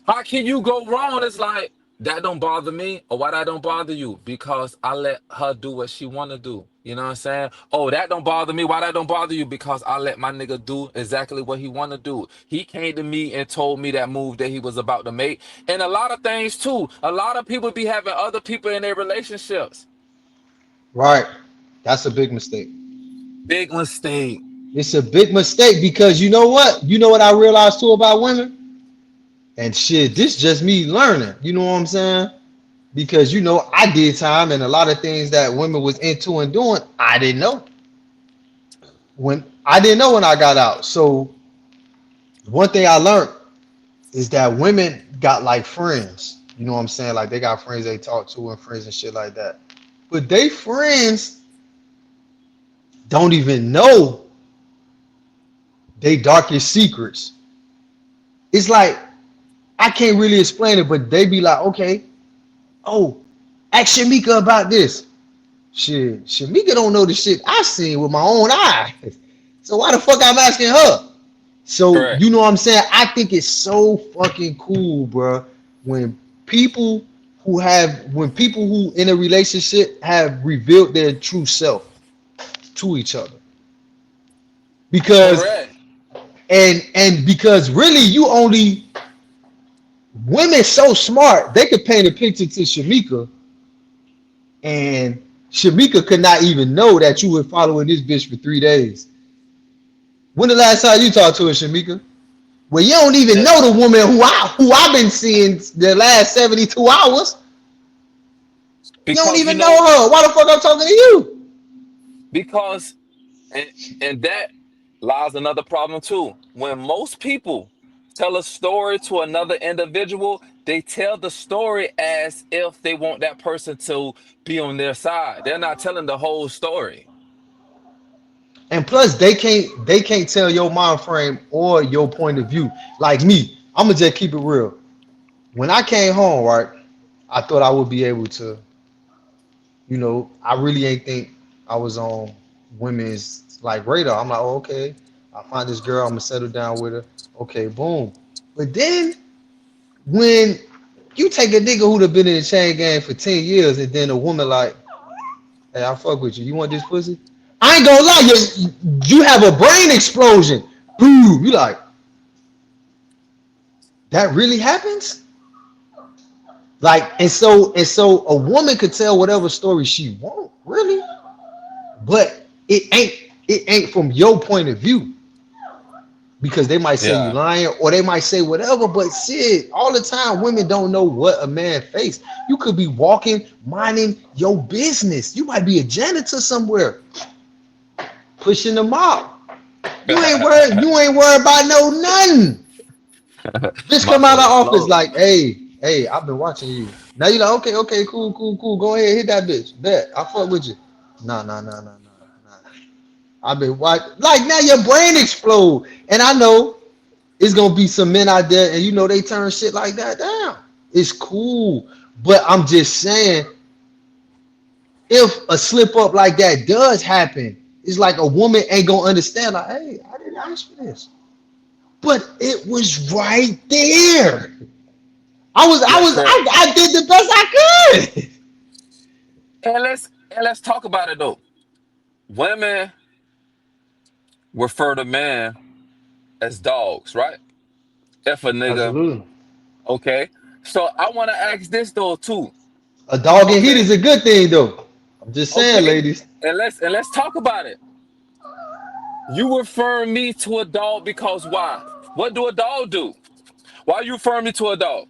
How can you go wrong? It's like that don't bother me, or why that don't bother you? Because I let her do what she wanna do. You know what I'm saying? Oh, that don't bother me. Why that don't bother you? Because I let my nigga do exactly what he wanna do. He came to me and told me that move that he was about to make, and a lot of things too. A lot of people be having other people in their relationships. Right. That's a big mistake. Big mistake. It's a big mistake because you know what? You know what I realized too about women? And shit, this just me learning. You know what I'm saying? Because you know, I did time and a lot of things that women was into and doing, I didn't know. When I got out. So one thing I learned is that women got like friends. You know what I'm saying? Like they got friends they talk to and friends and shit like that. But they friends don't even know they darkest secrets. It's like I can't really explain it, but they be like, okay, oh, ask Shamika about this. Shit, Shamika don't know the shit I seen with my own eyes. So why the fuck I'm asking her? So Correct. you know what I'm saying? I think it's so fucking cool, bro. When people when people who in a relationship have revealed their true self to each other, because Correct. because really you only women so smart they could paint a picture to Shamika and Shamika could not even know that you were following this bitch for 3 days. When the last time you talked to her, Shamika? Well, you don't even That- know the woman who I've been seeing the last 72 hours. You don't because you even know know, her. Why the fuck I'm talking to you? because and and that lies another problem too. When most people tell a story to another individual, they tell the story as if they want that person to be on their side. They're not telling the whole story. And plus, they can't tell your mind frame or your point of view. Like me, I'm gonna just keep it real. When I came home, right, I thought I would be able to, I really ain't think I was on women's like radar. I'm like, oh, okay, I find this girl, I'm gonna settle down with her. Okay, boom. But then when you take a nigga who'd have been in the chain gang for 10 years and then a woman like, hey, I fuck with you. You want this pussy? I ain't gonna lie, you have a brain explosion. Boom. You like, that really happens? Like, and so a woman could tell whatever story she want, really, but it ain't from your point of view because they might say you Yeah, lying or they might say whatever, but shit, all the time women don't know what a man face. You could be walking, minding your business. You might be a janitor somewhere, pushing them out. You ain't worried about no nothing. Bitch come out of muscle the will office flow. like, hey, I've been watching you. Now you like, okay, cool. Go ahead, hit that bitch. Bet. I fuck with you. Nah. I've been watching. Like now your brain explode. And I know it's gonna be some men out there, and you know they turn shit like that down. It's cool. But I'm just saying, if a slip up like that does happen, it's like a woman ain't gonna understand, like, hey, I didn't ask for this. But it was right there. That's correct. I did the best I could. And let's talk about it though. Women refer to men as dogs, right? If a nigga, Absolutely. okay. So I want to ask this though too. A dog in heat Okay, is a good thing, though. I'm just saying, okay, ladies. and let's talk about it. You refer me to a dog because why? What do a dog do? Why you refer me to a dog?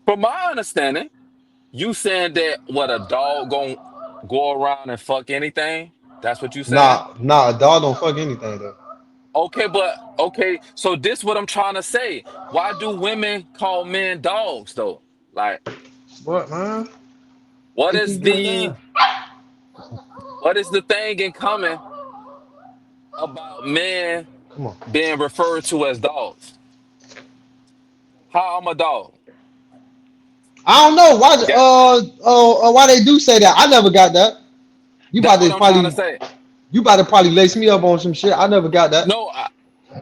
From my understanding, you saying that what a dog gon' go around and fuck anything? That's what you saying? Nah, a dog don't fuck anything though. Okay, but okay, so this what I'm trying to say. Why do women call men dogs though? Like, What, man? what They is keep getting the down. what is the thing in common about men Come on. being referred to as dogs? How I'm a dog? I don't know why. Yeah, Why they do say that? I never got that. You that's about what to I'm trying to probably, say. you about to probably lace me up on some shit. I never got that. No,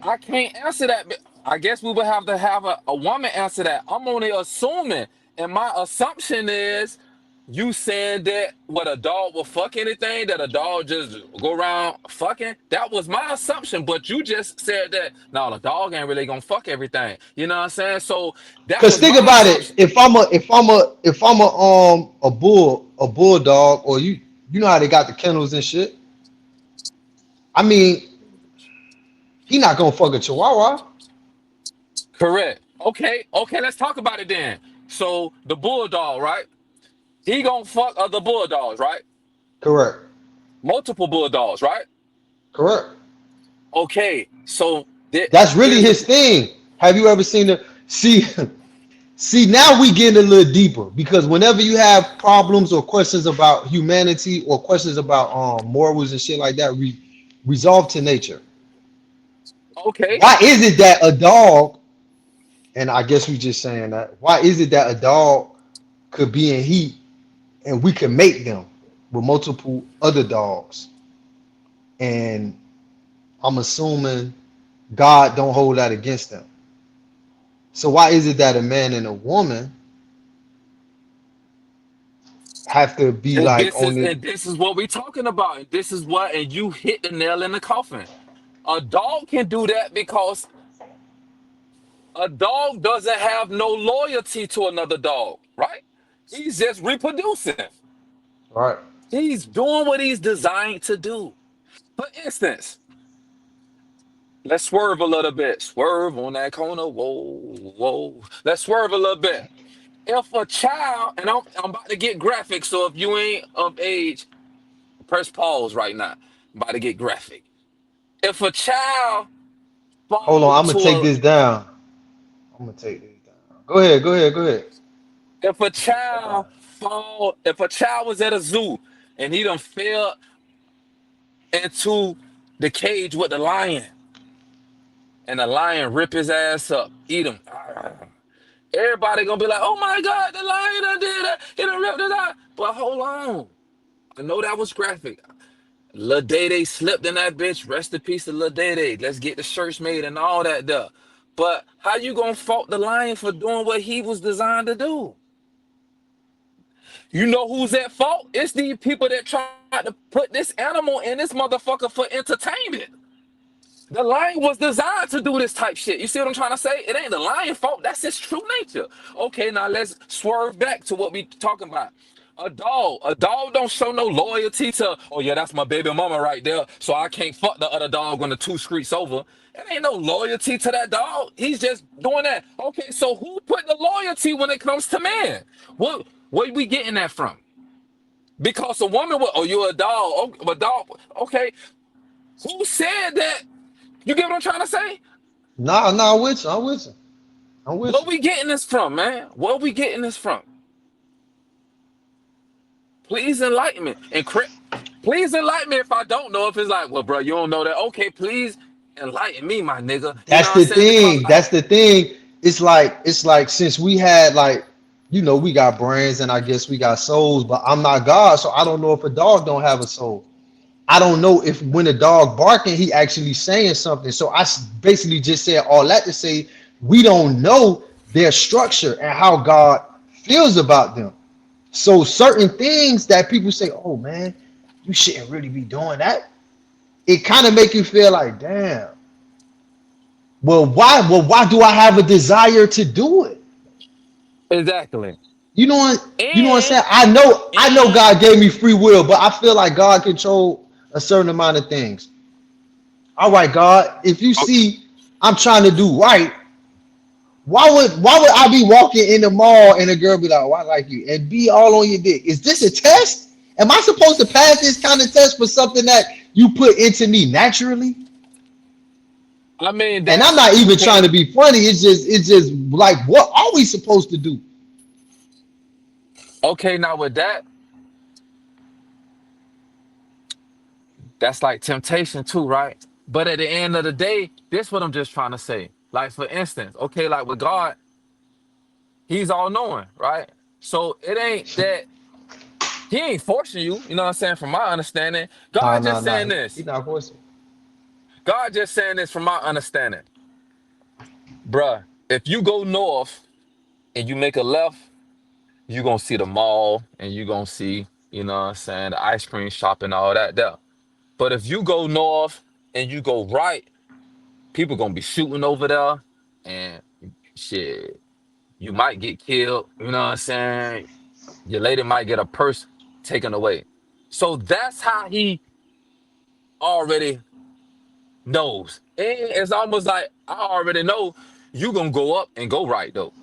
I can't answer that. But I guess we would have to have a woman answer that. I'm only assuming, and my assumption is you saying that what a dog will fuck anything, that a dog just go around fucking. That was my assumption, but you just said that no, the dog ain't really gonna fuck everything. You know what I'm saying? So that Cause was think my about it. assumption. If I'm a bulldog, or you know how they got the kennels and shit. I mean, he not gonna fuck a chihuahua. Correct. Okay, okay, let's talk about it then. So the bulldog, right? He gonna fuck other bulldogs, right? Correct. Multiple bulldogs, right? Correct. Okay, so That's really here's the his thing. Have you ever seen the see? See, now we getting a little deeper because whenever you have problems or questions about humanity or questions about morals and shit like that, resolve to nature. okay. Why is it that a dog, and I guess we just saying that, why is it that a dog could be in heat and we can mate them with multiple other dogs? And I'm assuming God don't hold that against them. So why is it that a man and a woman have to be And like this on is it? and this is what we talking about. And this is what and you hit the nail in the coffin. A dog can do that because a dog doesn't have no loyalty to another dog, right? He's just reproducing. Right. He's doing what he's designed to do. For instance, let's swerve a little bit. Swerve on that corner. Whoa, whoa. Let's swerve a little bit. If a child, and I'm about to get graphic, so if you ain't of age, press pause right now. I'm about to get graphic. If a child Hold fall on, I'm gonna into take a this down. I'm gonna take this down. Go ahead, go ahead, go ahead. if a child fall if a child was at a zoo and he done fell into the cage with the lion and the lion rip his ass up, eat him. Everybody gonna be like, oh my God, the lion done did that. He done ripped his eye. But hold on. I know that was graphic. Lil Day Day slipped in that bitch. Rest in peace to Lil Day Day. Let's get the shirts made and all that stuff. But how you gonna fault the lion for doing what he was designed to do? You know who's at fault? It's the people that tried to put this animal in this motherfucker for entertainment. The lion was designed to do this type shit. You see what I'm trying to say? It ain't the lion fault. That's its true nature. Okay, now let's swerve back to what we talking about. A dog don't show no loyalty to, oh yeah, that's my baby mama right there, so I can't fuck the other dog when the two streets over. It ain't no loyalty to that dog. He's just doing that. Okay, so who put the loyalty when it comes to man? What we getting that from? Because a woman will, oh, you're a dog. Oh, a dog. Okay, who said that? You get what I'm trying to say? Nah, I'm with you. I'm with you. I'm with Where you. we getting this from, man? Where we getting this from? Please enlighten me. And please enlighten me if I don't know. If it's like, well, bro, you don't know that. Okay, please enlighten me, my nigga. You know That's what I'm the saying? Because thing. That's the thing. It's like since we had like we got brains and I guess we got souls, but I'm not God, so I don't know if a dog don't have a soul. I don't know if when a dog barking, he actually saying something. So basically just said all that to say we don't know their structure and how God feels about them. So certain things that people say, oh man, you shouldn't really be doing that. It kind of make you feel like, damn. Why do I have a desire to do it? exactly. You know what I'm And saying? I know and God gave me free will, but I feel like God controlled a certain amount of things. All right, God, if you see I'm trying to do right, why would I be walking in the mall and a girl be like, "Oh, I like you," and be all on your dick? Is this a test? Am I supposed to pass this kind of test for something that you put into me naturally? I mean, And I'm that's not even trying okay. to be funny. It's just like, what are we supposed to do? Okay, now with that, that's like temptation too, right? But at the end of the day, this what I'm just trying to say. Like for instance, okay, like with God, He's all knowing, right? So it ain't that He ain't forcing you. You know what I'm saying? From my understanding, Nah, God nah, just nah. saying He this. not forcing. God just saying this from my understanding, bruh. If you go north and you make a left, you gonna see the mall and you gonna see, you know what I'm saying, the ice cream shop and all that there. But if you go north and you go right, people gonna be shooting over there, and shit, you might get killed. You know what I'm saying? Your lady might get a purse taken away. So that's how he already knows. And it's almost like I already know you gonna go up and go right though.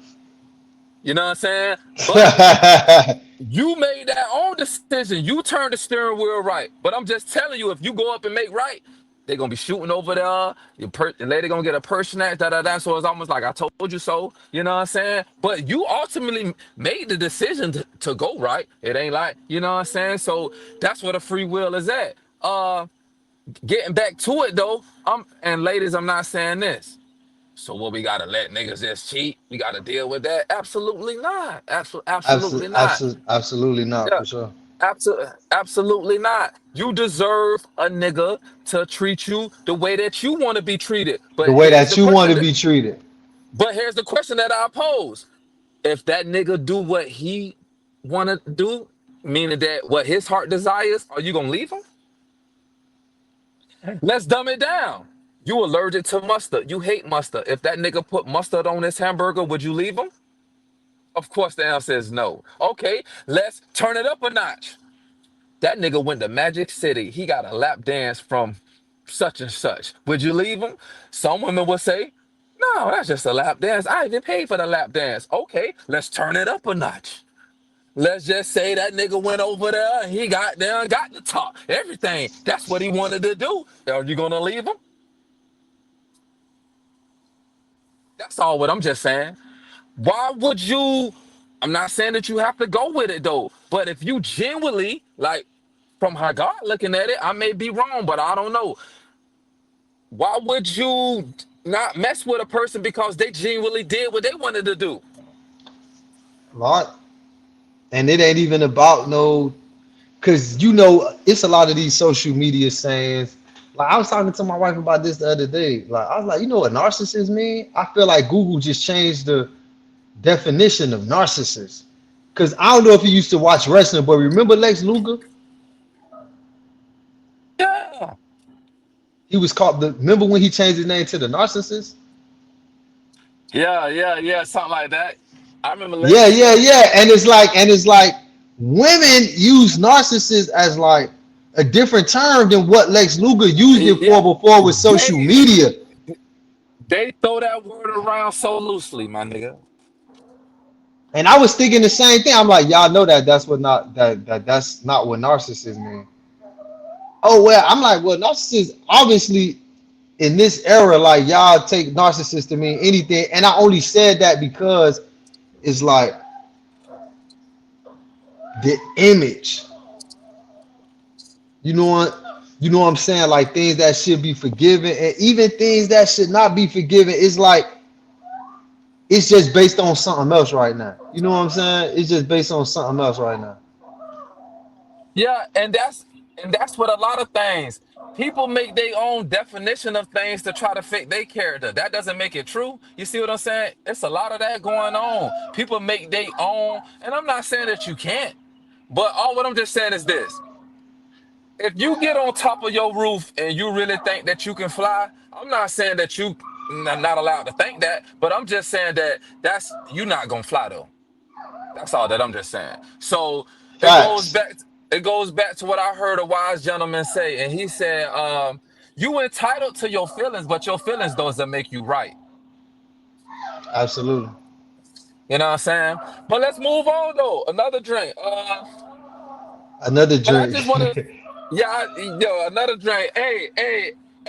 You know what I'm saying? But you made that own decision. You turned the steering wheel right. But I'm just telling you, if you go up and make right, they're gonna be shooting over there. The lady gonna get a purse snatch, da da da. So it's almost like I told you so. You know what I'm saying? But you ultimately made the decision to go right. It ain't like, you know what I'm saying? So that's where the free will is at. Getting back to it though, and ladies, I'm not saying this. So what, we gotta let niggas just cheat? We gotta deal with that? Absolutely not. Absolutely not. Absolutely not, Yeah, for sure. absolutely not. You deserve a nigga to treat you the way that you want to be treated. The But way here's that the you want question to that, be treated. but here's the question that I pose. If that nigga do what he wanna do, meaning that what his heart desires, are you gonna leave him? Let's dumb it down. You allergic to mustard. You hate mustard. If that nigga put mustard on his hamburger, would you leave him? Of course, the answer is no. Okay, let's turn it up a notch. That nigga went to Magic City. He got a lap dance from such and such. Would you leave him? Some women would say, no, that's just a lap dance. I even paid for the lap dance. Okay, let's turn it up a notch. Let's just say that nigga went over there and he got there and got the talk. Everything. That's what he wanted to do. Are you gonna leave him? That's all what I'm just saying. Why would you? I'm not saying that you have to go with it though, but if you genuinely, like, from how God looking at it, I may be wrong, but I don't know. Why would you not mess with a person because they genuinely did what they wanted to do? Right? And it ain't even about no, because it's a lot of these social media sayings. Like, I was talking to my wife about this the other day. Like, I was like, you know what narcissist mean? I feel like Google just changed the definition of narcissist. Because I don't know if you used to watch wrestling, but remember Lex Luger? Yeah, He was called the. Remember when he changed his name to the narcissist? yeah, something like that. I remember Yeah, Lex. yeah, yeah. And it's like women use narcissist as like a different term than what Lex Luger used it Yeah, for before with social they media. they throw that word around so loosely, my nigga. And I was thinking the same thing. I'm like, y'all know that's not what narcissist mean. Oh well, I'm like, well, narcissist obviously in this era, like y'all take narcissist to mean anything. And I only said that because it's like the image. You know what? You know what I'm saying? Like things that should be forgiven, and even things that should not be forgiven. It's like it's just based on something else right now. You know what I'm saying? It's just based on something else right now. Yeah, and that's what a lot of things. People make their own definition of things to try to fit their character. That doesn't make it true. You see what I'm saying? It's a lot of that going on. People make their own, and I'm not saying that you can't, but all what I'm just saying is this. If you get on top of your roof and you really think that you can fly, I'm not saying that you not allowed to think that, but I'm just saying that that's you not gonna fly though. That's all that I'm just saying. So it goes Facts. back. It goes back to what I heard a wise gentleman say, and he said, "You entitled to your feelings, but your feelings doesn't make you right." Absolutely. You know what I'm saying? But let's move on though. Another drink. Another But I drink. just want to, yeah, yo, another drink. Hey,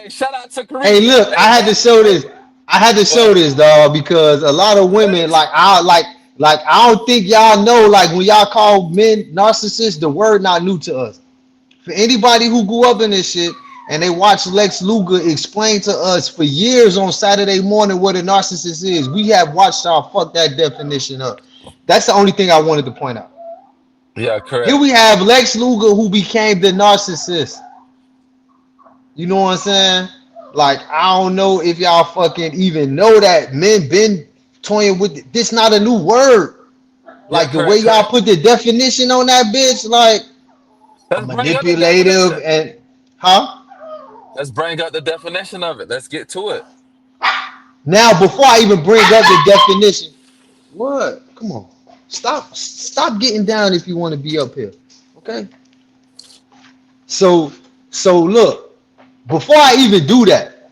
shout out to Hey, Karima. look, I had to show Hey, this. I had to show what? this, dog, because a lot of women What? like I don't think y'all know like when y'all call men narcissists, the word not new to us. For anybody who grew up in this shit and they watched Lex Luger explain to us for years on Saturday morning what a narcissist is, we have watched y'all fuck that definition up. That's the only thing I wanted to point out. Yeah, Here correct. we have Lex Luger who became the narcissist. You know what I'm saying? Like I don't know if y'all fucking even know that men been toying with this. Not a new word. Yeah, Like the way correct, y'all correct. put the definition on that bitch, like a Let's bring up the manipulative definition. and huh? Let's bring up the definition of it. Let's get to it. Now before I even bring up the definition, what? Come on, stop getting down if you want to be up here, okay? So look, before I even do that,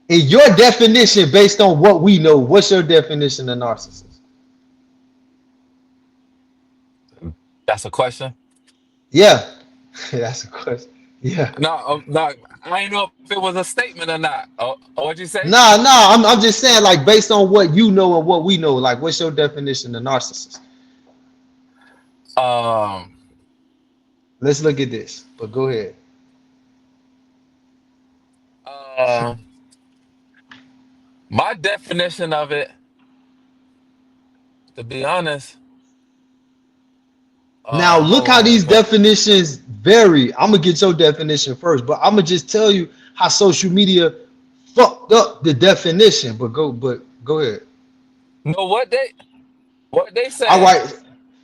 in your definition based on what we know, what's your definition of narcissist? That's a question. Yeah, that's a question. Yeah. No, no, I ain't know if it was a statement or not. What'd you say? Nah. I'm just saying, like, based on what you know and what we know, like, what's your definition of narcissist? Um, Let's look at this. But go ahead. uh, my definition of it, to be honest, Now, look hold how on, these cause definitions vary. I'm gonna get your definition first, but I'm gonna just tell you how social media fucked up the definition. But go ahead. know what they All saying. right.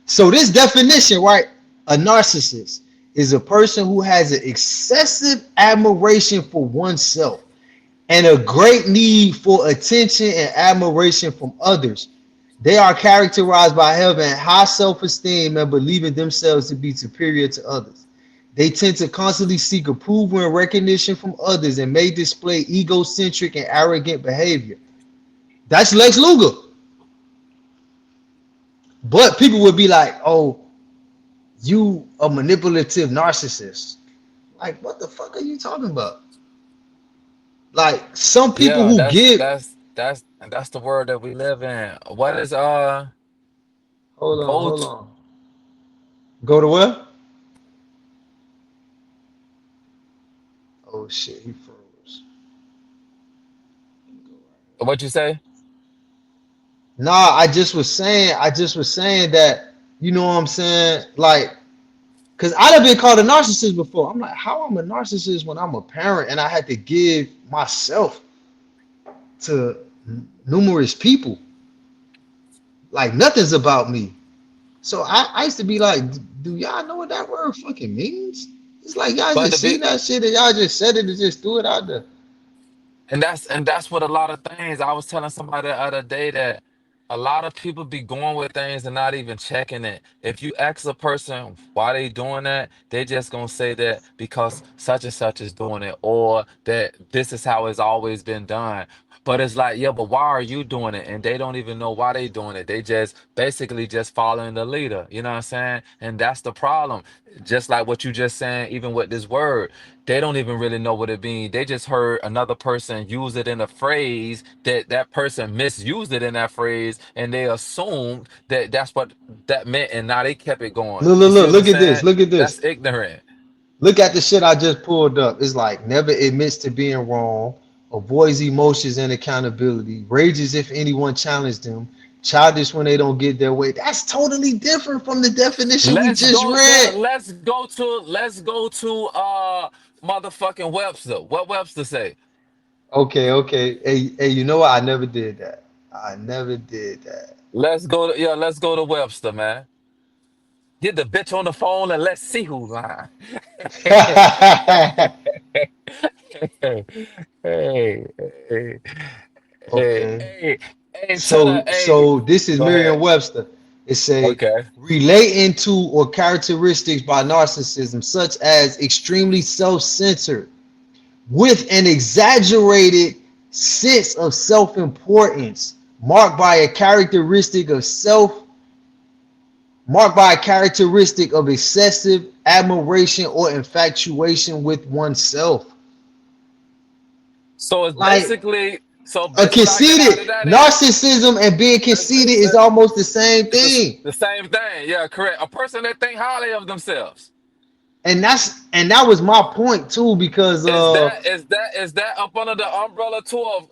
So this definition, right? A narcissist is a person who has an excessive admiration for oneself and a great need for attention and admiration from others. They are characterized by having high self esteem and believing themselves to be superior to others. They tend to constantly seek approval and recognition from others and may display egocentric and arrogant behavior. That's Lex Luger. But people would be like, oh, you a manipulative narcissist. Like, what the fuck are you talking about? Like, some people Yeah, who give. that's the world that we live in. What is Hold go on. Go to where? Oh shit, he froze. what you say? Nah, I just was saying that, you know what I'm saying? Like, cause I'd have been called a narcissist before. I'm like, how I'm a narcissist when I'm a parent and I had to give myself to numerous people. Like nothing's about me. So I used to be like, do y'all know what that word fucking means? It's like y'all But just to be seen that shit and y'all just said it and just threw it out there. and that's what a lot of things. I was telling somebody the other day that a lot of people be going with things and not even checking it. If you ask a person why they doing that, they just gonna say that because such and such is doing it, or that this is how it's always been done. But it's like, yeah, but why are you doing it? And they don't even know why they doing it. They just basically just following the leader. You know what I'm saying? And that's the problem. Just like what you just saying, even with this word, they don't even really know what it means. They just heard another person use it in a phrase that that person misused it in that phrase, and they assumed that that's what that meant, and now they kept it going. You see what I'm Look at this, saying? look at this. That's ignorant. Look at the shit I just pulled up. It's like never admits to being wrong, avoids emotions and accountability, rages if anyone challenged them, childish when they don't get their way. That's totally different from the definition we Let's just go to read. motherfucking Webster. What Webster say? Okay. Hey, you know what? I never did that. I never did that. Let's go to Webster, man. Get the bitch on the phone and let's see who's lying. hey, hey, hey, hey, Okay. hey, hey, to the hey. So this is Go ahead. Merriam-Webster. It say Okay. relating to or characteristics by narcissism, such as extremely self-centered, with an exaggerated sense of self-importance, marked by a characteristic of self marked by a characteristic of excessive admiration or infatuation with oneself. So it's Like basically, so a basically, I get out of conceited that is narcissism and being conceited it's, is almost the same thing. the same thing. Yeah, correct. A person that think highly of themselves. And that was my point too, because Is that up under the umbrella too of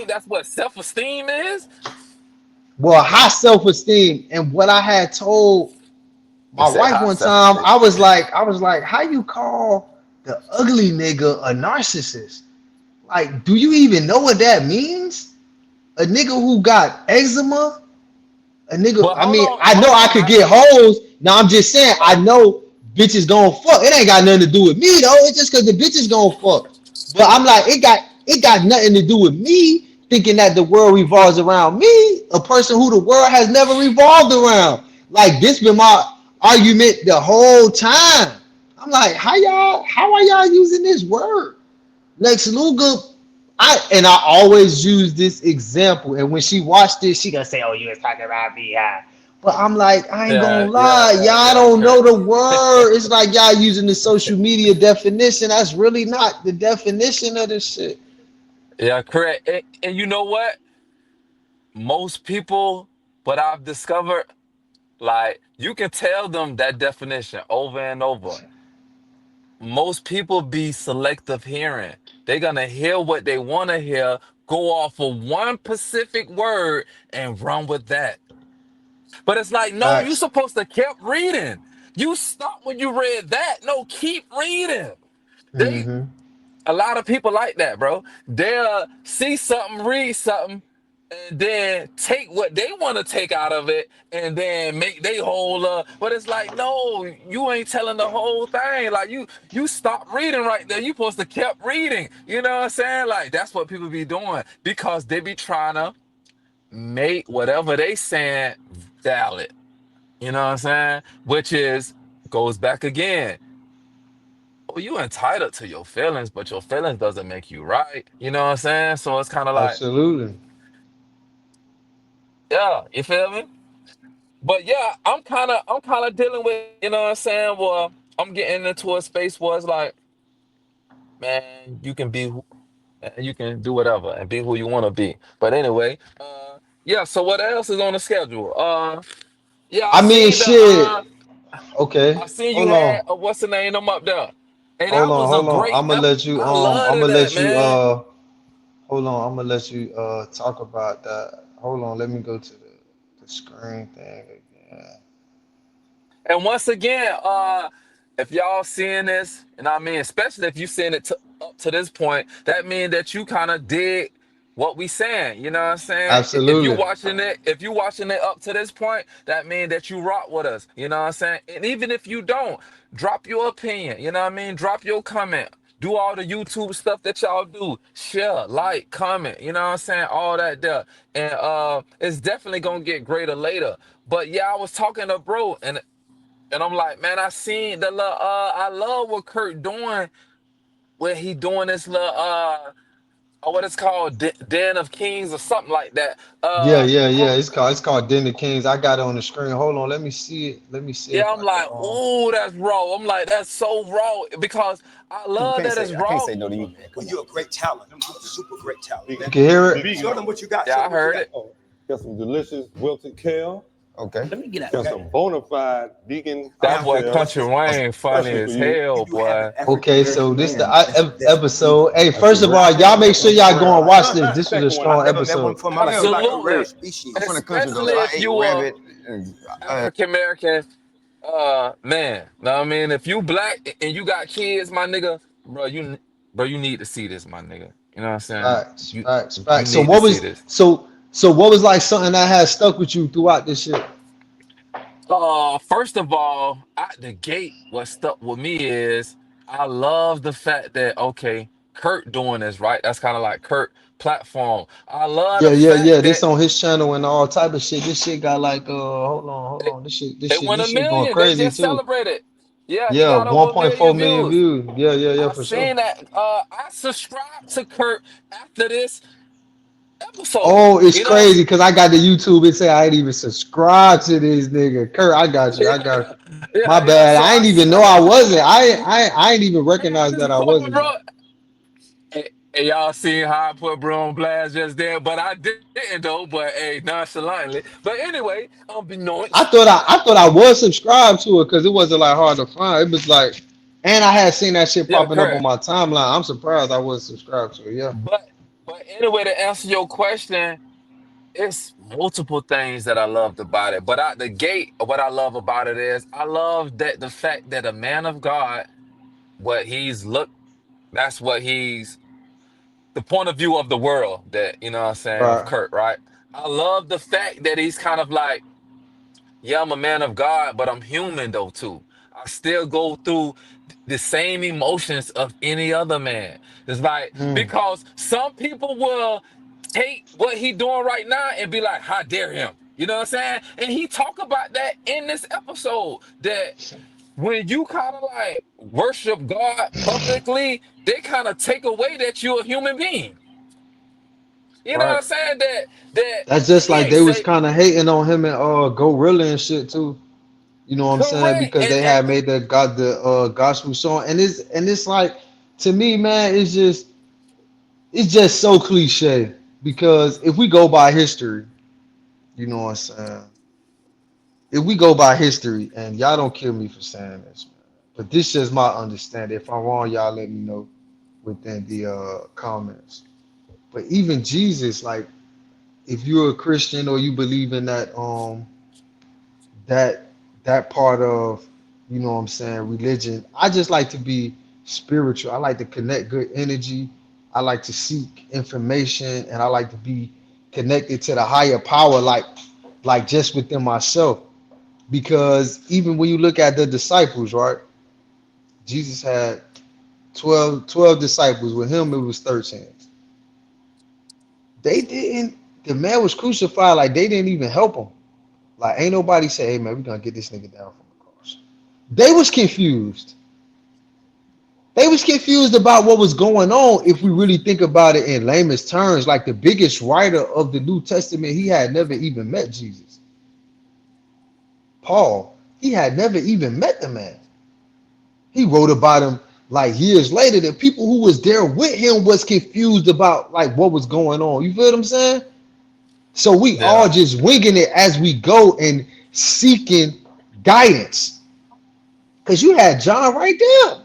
that's what self esteem is? well, high self-esteem. And what I had told They my said wife high one self time, esteem. I was like, how you call the ugly nigga a narcissist? Like, do you even know what that means? A nigga who got eczema, a nigga. But I hold mean, on, I know hold I on. could get hoes. Now I'm just saying, I know bitches gonna fuck. It ain't got nothing to do with me though. It's just because the bitches gonna fuck. But I'm like, it got nothing to do with me thinking that the world revolves around me, a person who the world has never revolved around. Like this been my argument the whole time. I'm like, how are y'all using this word? Lex Luger, I always use this example, and when she watched this, she gonna say, "Oh, you was talking about me, huh?" But I'm like, I ain't Yeah, gonna yeah, lie, yeah, y'all yeah, don't know correct. the word. It's like y'all using the social media definition. That's really not the definition of this shit. Yeah, correct. And you know what? Most people, what I've discovered, like you can tell them that definition over and over. Most people be selective hearing. They're gonna hear what they want to hear, go off of one specific word, and run with that. But it's like, no, you Facts. supposed to keep reading. You stop when you read that. No, keep reading. They Mm-hmm. A lot of people like that, bro. They'll see something, read something, and then take what they want to take out of it, and then make they whole. But it's like, no, you ain't telling the whole thing. Like you stop reading right there. You supposed to keep reading. You know what I'm saying? Like that's what people be doing because they be trying to make whatever they saying valid. You know what I'm saying? Which is goes back again. Oh, you entitled to your feelings, but your feelings doesn't make you right. You know what I'm saying? So it's kind of like, Absolutely. yeah, you feel me? But yeah, I'm kind of dealing with it. You know what I'm saying? Well, I'm getting into a space where it's like, man, you can do whatever and be who you want to be. But anyway, yeah. So what else is on the schedule? Yeah, I mean, shit. Okay. I seen you Hold had on. what's the name? Them up there. Hey, Hold that on. was a Hold on. great episode. I I'm loved gonna that, let you man. hold on. I'm gonna let you talk about that. Hold on. Let me go to the screen thing again. And once again, if y'all seeing this, and I mean, especially if you seeing it up to this point, that means that you kind of dig what we saying. You know what I'm saying? Absolutely. If you watching it up to this point, that means that you rock with us. You know what I'm saying? And even if you don't, drop your opinion. You know what I mean? Drop your comment. Do all the YouTube stuff that y'all do. Share, like, comment. You know what I'm saying? All that there. And it's definitely gonna get greater later. But yeah, I was talking to bro, and I'm like, man, I seen the little I love what Kurt doing where he doing this little what it's called Den of Kings or something like that. Yeah, yeah, Bro, yeah. It's called Den of Kings. I got it on the screen. Hold on. Let me see it. Let me see yeah, if I'm I can like, ooh, that's raw. I'm like, that's so raw because I You love can't that say it's I can't raw. say no to you, man. Well, you're a great talent. You're a super great talent, you man. can hear it. Show them what you got. Yeah, Show I them what you heard got. it. Oh, got some delicious wilted kale. Okay. Let me get out. Got Okay. some bona fide vegan That Now, boy oxtail, Country Wayne funny especially for as you. hell, you have an boy. African Okay, so American this the man that's vegan. episode. Hey, That's first a of rare all, y'all make sure that's a y'all go rare and item. watch this. This was a Second one, strong I've never met episode. one before in my life. It's like a rare Absolutely. species. I'm from the country though, Especially so I if ate you rabbit and African American. Man, know what I mean, if you black and you got kids, my nigga, bro, you need to see this, my nigga. You know what I'm saying? Facts, You facts, you facts. So need to what see was this. what was like something that has stuck with you throughout this shit? First of all, at the gate, what stuck with me is I love the fact that okay, Kurt doing this right. That's kind of like Kurt platform. I love Yeah, the yeah, yeah. fact This that on his channel and all type of shit. This shit got like hold it, on. it went This a shit going million. They crazy just too. celebrated. Yeah, he Yeah, got over a 1.4 million million views. views. Yeah, yeah, yeah, I for sure. seen that. I subscribed to Kurt after this. episode. Oh, it's You know, crazy because I got the YouTube and say I ain't even subscribed to this nigga. Kurt, I got you. I got yeah, you. My yeah, yeah. bad. So I I ain't even said, know I wasn't. I ain't even recognize this that I brother, wasn't. bro. Hey, y'all seen how I put bro on blast just there, but I didn't though. But hey, nonchalantly. But anyway, unbeknownst. I thought I was subscribed to it because it wasn't like hard to find. It was like, and I had seen that shit Yeah, popping up on correct. my timeline. I'm surprised I was subscribed to it. Yeah. But anyway, to answer your question, it's multiple things that I loved about it. But out the gate, what I love about it is I love that the fact that a man of God, what he's looked, that's what he's the point of view of the world that, you know what I'm saying, of Right. Kurt, right? I love the fact that he's kind of like, yeah, I'm a man of God, but I'm human though too. I still go through the same emotions of any other man. It's like Mm, because some people will take what he doing right now and be like, "How dare him?" You know what I'm saying? And he talk about that in this episode that when you kind of like worship God publicly, they kind of take away that you're a human being. You know what right. I'm saying? That That's just he like ain't they was say kind of hating on him and Gorilla and shit too. You know what I'm saying? correct Because they and had made the gospel song, and it's like to me, man, it's just so cliche. Because if we go by history, you know what I'm saying? If we go by history, and y'all don't kill me for saying this, man, but this is my understanding. If I'm wrong, y'all let me know within the comments. But even Jesus, like, if you're a Christian or you believe in that that part of, you know what I'm saying, religion. I just like to be spiritual. I like to connect good energy. I like to seek information, and I like to be connected to the higher power, like just within myself. Because even when you look at the disciples, right? Jesus had 12 disciples. With him, it was 13. They didn't, the man was crucified, like they didn't even help him. Like ain't nobody say, hey man, we gonna get this nigga down from the cross. They was confused. They was confused about what was going on. If we really think about it in layman's terms, like the biggest writer of the New Testament, he had never even met Jesus. Paul, he had never even met the man. He wrote about him like years later. The people who was there with him was confused about like what was going on. You feel what I'm saying? So we all yeah. just winging it as we go and seeking guidance. Cause you had John right there.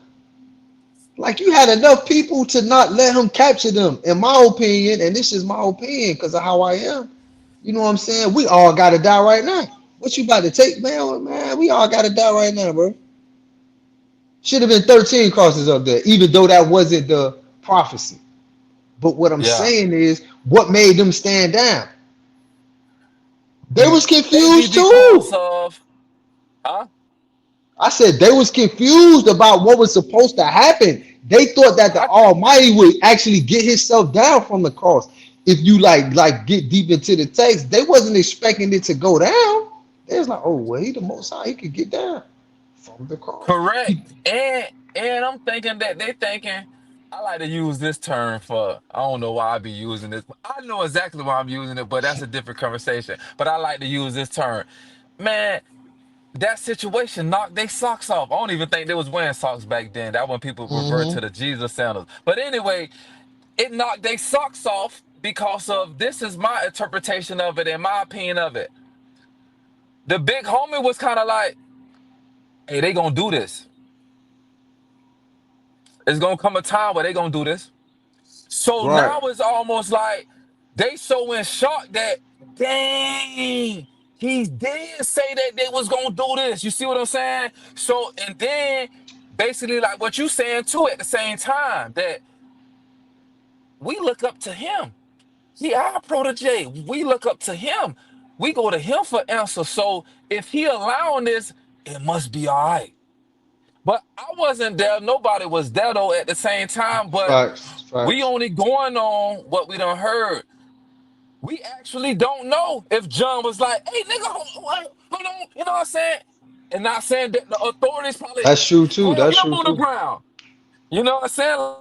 Like you had enough people to not let him capture them, in my opinion, and this is my opinion because of how I am. You know what I'm saying? We all gotta die right now. What you about to take, man? Man, we all gotta die right now, bro. Should have been 13 crosses up there, even though that wasn't the prophecy. But what I'm Yeah. saying is, what made them stand down? They was Maybe confused because too. of huh? I said they was confused about what was supposed to happen. They thought that the I think Almighty would actually get himself down from the cross. If you like get deep into the text, they wasn't expecting it to go down. They was like, oh well, he the most high, he could get down from the cross. correct. And I'm thinking that they thinking I like to use this term for I don't know why I be using this. I know exactly why I'm using it, but that's a different conversation. But I like to use this term. Man, that situation knocked their socks off. I don't even think they was wearing socks back then. That when people revert Mm-hmm. to the Jesus sandals. But anyway, it knocked their socks off because of this is my interpretation of it and my opinion of it. The big homie was kind of like, hey, they gonna do this. It's gonna come a time where they gonna do this. So Right. now it's almost like they so in shock that dang, he did say that they was gonna do this. You see what I'm saying? So and then basically like what you saying too at the same time that we look up to him. He our protege. We look up to him. We go to him for answer. So if he allowing this, it must be all right. But I wasn't there. Nobody was there though at the same time. But Facts. we Facts. only going on what we done heard. We actually don't know if John was like, hey, nigga, hold on. You know what I'm saying? And not saying that the authorities probably That's true too. had That's him true on the too. ground. You know what I'm saying?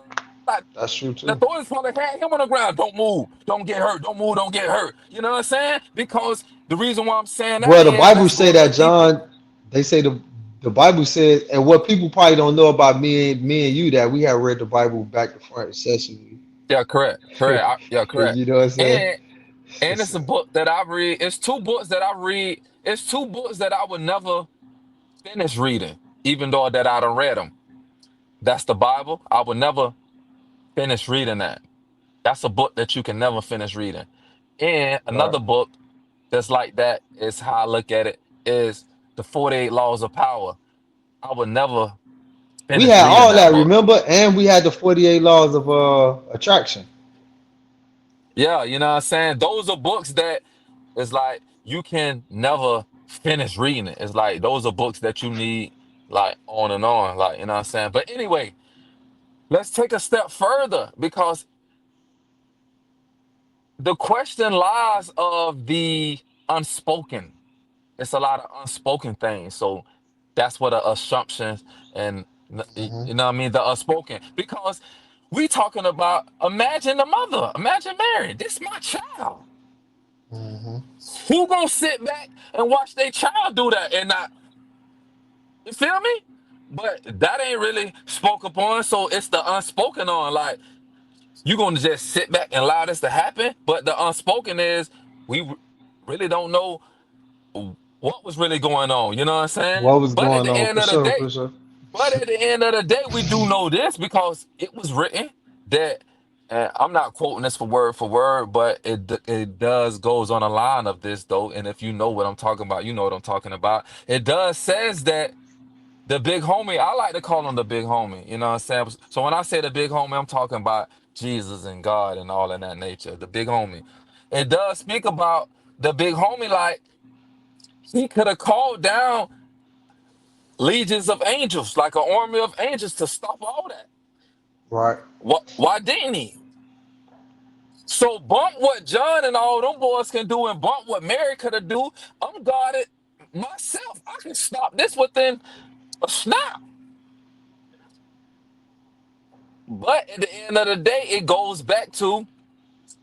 Like That's true the too. authorities probably had him on the ground. Don't move. Don't get hurt. Don't move. Don't get hurt. You know what I'm saying? Because the reason why I'm saying that Well, the is Bible let's go say a that, little deeper. John. They say the Bible says, and what people probably don't know about me and you, that we have read the Bible back to front session. Yeah, correct. Correct. Yeah, correct. You know what I'm saying? And and it's a book that I read. It's two books that I read. It's two books that I would never finish reading, even though that I done read them. That's the Bible. I would never finish reading that. That's a book that you can never finish reading. And Right. another book that's like that is how I look at it is the 48 Laws of Power. I would never We finish had reading all that that, book. remember? And we had the 48 laws of attraction. Yeah, you know what I'm saying? Those are books that it's like you can never finish reading it. It's like those are books that you need like on and on, like you know what I'm saying? But anyway, let's take a step further because the question lies of the unspoken. It's a lot of unspoken things. So that's what the assumptions and you Hmm. know what I mean, the unspoken. Because we talking about imagine the mother, imagine Mary, this my child. Hmm. Who gonna sit back and watch their child do that and not, you feel me? But that ain't really spoke upon, so it's the unspoken on. Like you gonna just sit back and allow this to happen, but the unspoken is we really don't know what was really going on. You know what I'm saying? What was But at going the on? end For of the sure, day, for sure. we do know this because it was written that. And I'm not quoting this for word, but it does goes on a line of this though. And if you know what I'm talking about, you know what I'm talking about. It does says that the big homie, I like to call him the big homie. You know what I'm saying? So when I say the big homie, I'm talking about Jesus and God and all in that nature. The big homie. It does speak about the big homie like he could have called down legions of angels, like an army of angels to stop all that. Right. Why didn't he? So bump what John and all them boys can do and bump what Mary could have do. I'm guarded myself. I can stop this within a snap. But at the end of the day, it goes back to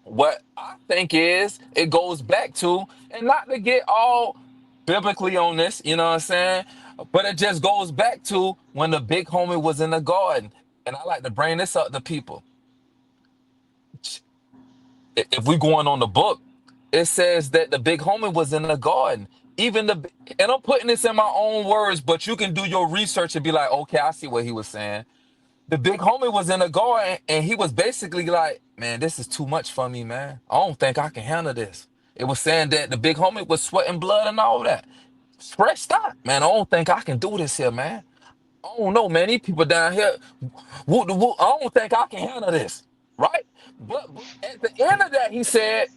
what I think is it goes back to, and not to get all biblically on this, you know what I'm saying? But it just goes back to when the big homie was in the garden. And I like to bring this up to people. If we going on the book, it says that the big homie was in the garden. Even the and I'm putting this in my own words, but you can do your research and be like, okay, I see what he was saying. The big homie was in the garden and he was basically like, man, this is too much for me, man. I don't think I can handle this. It was saying that the big homie was sweating blood and all that. Stressed out, man. I don't think I can do this here, man. I don't know, man. These people down here, whoop, the whoop, I don't think I can handle this, right? But at the end of that, he said,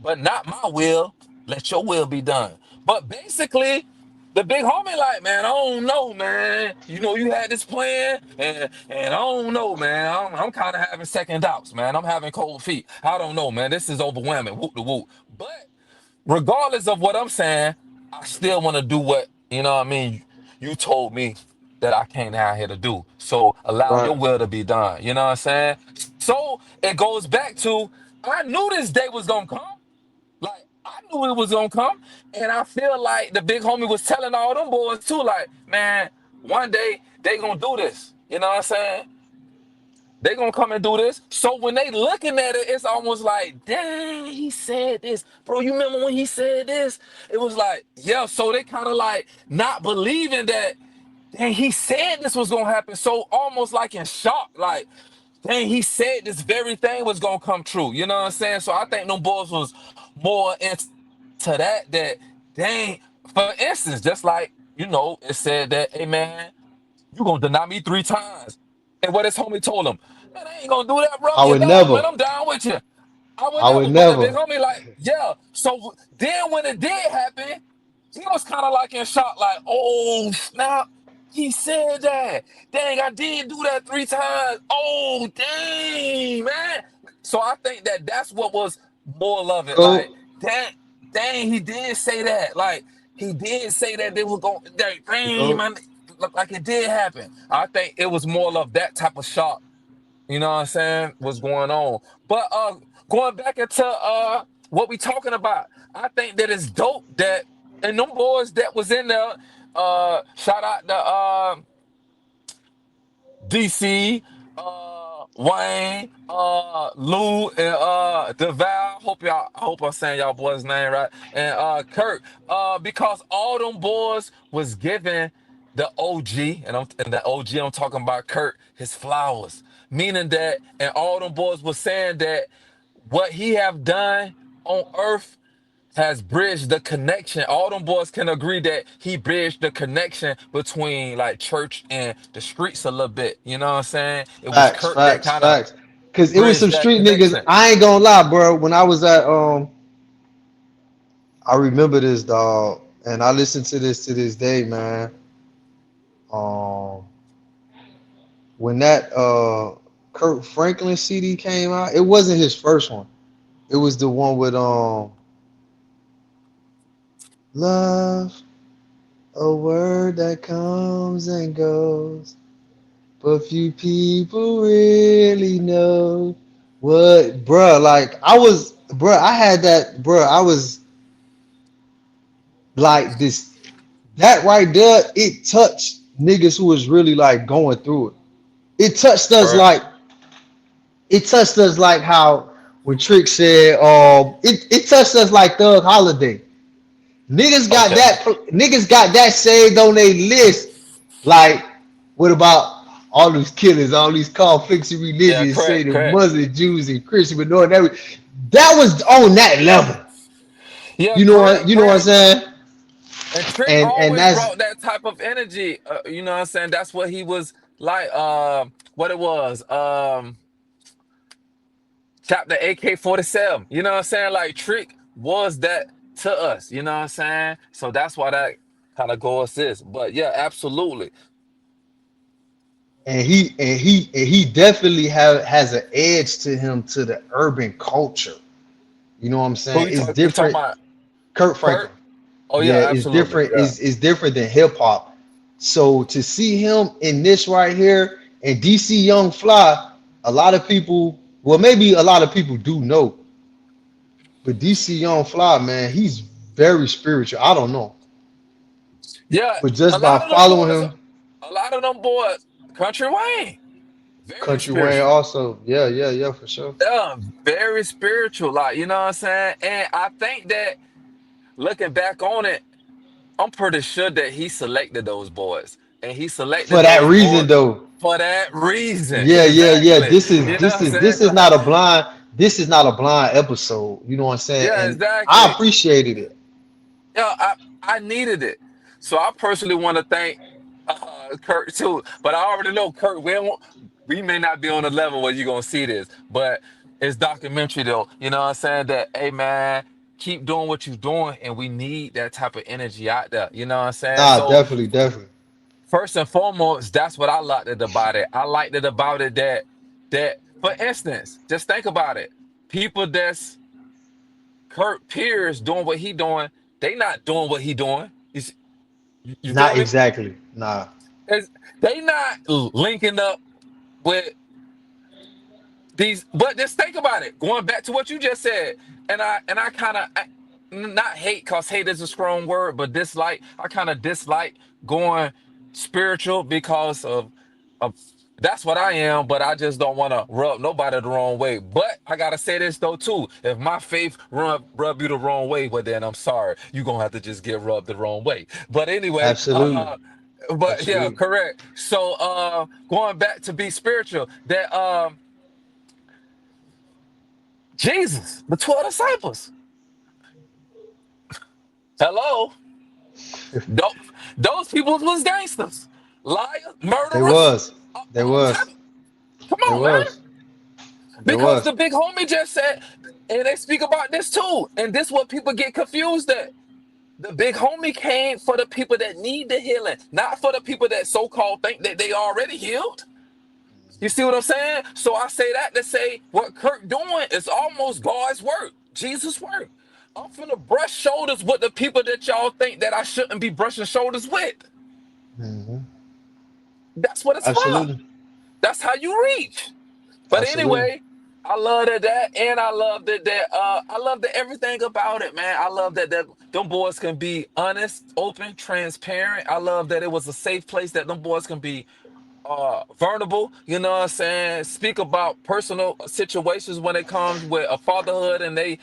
but not my will. Let your will be done. But basically, the big homie like, man, I don't know, man. You know, you had this plan, and I don't know, man. I'm kind of having second doubts, man. I'm having cold feet. I don't know, man. This is overwhelming. Whoop the whoop. But regardless of what I'm saying, I still want to do what, you know what I mean, you told me that I came down here to do. So allow Right. your will to be done. You know what I'm saying? So it goes back to I knew this day was gonna come. Like I knew it was gonna come. And I feel like the big homie was telling all them boys too, like, man, one day they gonna do this. You know what I'm saying? They gonna come and do this. So when they looking at it, it's almost like, dang, he said this. Bro, you remember when he said this? It was like, yeah, so they kind of like not believing that, dang, he said this was gonna happen. So almost like in shock, like, dang, he said this very thing was gonna come true. You know what I'm saying? So I think them boys was more into that, dang, for instance, just like, you know, it said that, hey man, you gonna deny me 3 times. And what his homie told him, man, I ain't gonna do that, bro. I You would dog, man, never. I'm down with you. I would I would never, but the big never. homie, like, yeah. So then when it did happen, he was kind of like in shock, like, oh, snap. He said that. Dang, I did do that 3 times. Oh, dang, man. So I think that that's what was more of it. Like, So, dang, he did say that. Like, he did say that they were going, dang, so man, look like it did happen. I think it was more of that type of shock You know what I'm saying? What's going on? But going back into what we talking about, I think that it's dope that and them boys that was in there, shout out to DC, Wayne, Lou, and DeVal. I hope I'm saying y'all boys' name right. And Kurt. Because all them boys was giving the OG, and the OG I'm talking about Kurt, his flowers. Meaning that, and all them boys was saying that what he have done on earth has bridged the connection. All them boys can agree that he bridged the connection between like church and the streets a little bit. You know what I'm saying? It was Facts, Kurt that facts, kind of facts. Cause it was bridged some that street niggas. connection. I ain't gonna lie, bro. When I was at I remember this dog, and I listen to this day, man. Um, when that Kurt Franklin CD came out, it wasn't his first one. It was the one with love, a word that comes and goes, but few people really know what, bruh. Like I was, bruh. I had that, bruh. I was like this. That right there, it touched niggas who was really like going through it. It touched us Right. like it touched us like how when Trick said, it touched us like Thug Holiday. Okay. Niggas got that saved on their list. Like, what about all these killers, all these conflicts of Yeah. religions, say Correct. the Correct. Muslim, Jews, and Christian, but knowing that was on that level. Yeah. You Correct. know what I'm Correct. saying? And Trick And always that's brought that type of energy. You know what I'm saying? That's what he was like. What it was. Chapter AK-47. You know what I'm saying? Like Trick was that to us. You know what I'm saying? So that's why that kind of goes this. But yeah, absolutely. he definitely has an edge to him to the urban culture. You know what I'm Who saying? you It's talk? You talking different. about Kurt Kurt? Franklin. Oh Yeah, yeah, it's absolutely. different. Yeah. It's different than hip hop. So to see him in this right here and DC Young Fly, a lot of people, well, maybe a lot of people do know, but DC Young Fly, man, he's very spiritual. I don't know, Yeah. but A just by lot of them following boys. him, A lot of them boys. Country Wayne. Very Country Wayne spiritual. also, yeah, yeah, yeah, for sure. Yeah, very spiritual. Like, you know what I'm saying? And I think that looking back on it, I'm pretty sure that he selected those boys. And he For selected that those boys reason, though, for that reason. yeah, yeah, yeah. Exactly. This is You know this what I'm is saying? this is Like, not a blind. This is not a blind episode. You know what I'm saying? yeah, And I exactly. appreciated it. Yeah, I needed it. So I personally want to thank Kurt too. But I already know Kurt. We may not be on the level where you're gonna see this, but it's documentary though. You know what I'm saying? That hey man, keep doing what you're doing, and we need that type of energy out there. You know what I'm saying? Nah, So definitely, definitely. first and foremost, that's what I liked it about it. I liked it about it that for instance, just think about it. People that's Kurt peers doing what he doing, they not doing what he doing. You feel Not me? exactly. Nah. It's, they not linking up with these. But just think about it. Going back to what you just said, and I kind of not hate, cause hate is a strong word, but dislike. I kind of dislike going spiritual because of that's what I am, but I just don't want to rub nobody the wrong way. But I gotta say this though too: if my faith rub you the wrong way, well then I'm sorry, you gonna have to just get rubbed the wrong way. But anyway, Absolutely. but yeah, Absolutely. correct. So going back to be spiritual, that Jesus, the 12 disciples. Hello, those, those people was gangsters, liars, They murderers, was. They all type. was. Come They on, man. was. They Because the was. big homie just said, and they speak about this too, and this what people get confused at. The big homie came for the people that need the healing, not for the people that so-called think that they already healed. You see what I'm saying? So I say that to say what Kirk doing is almost God's work, Jesus' work. I'm finna brush shoulders with the people that y'all think that I shouldn't be brushing shoulders with. Hmm. That's what it's for. Absolutely. That's how you reach. But Absolutely. anyway, I love that, and I love I love that everything about it, man. I love that them boys can be honest, open, transparent. I love that it was a safe place that them boys can be vulnerable, you know what I'm saying? Speak about personal situations when it comes with a fatherhood and they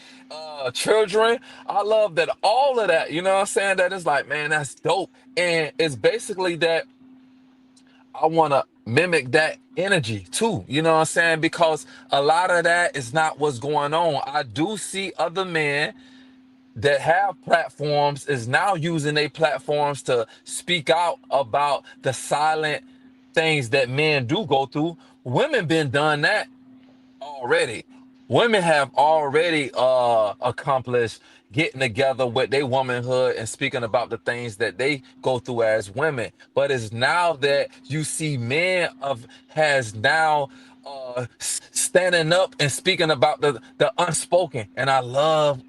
children. I love that all of that, you know what I'm saying? That is like, man, that's dope. And it's basically that I want to mimic that energy too, you know what I'm saying? Because a lot of that is not what's going on. I do see other men that have platforms is now using their platforms to speak out about the silent things that men do go through. Women been done that already. Women have already accomplished getting together with their womanhood and speaking about the things that they go through as women. But it's now that you see men of has now standing up and speaking about the unspoken. And I love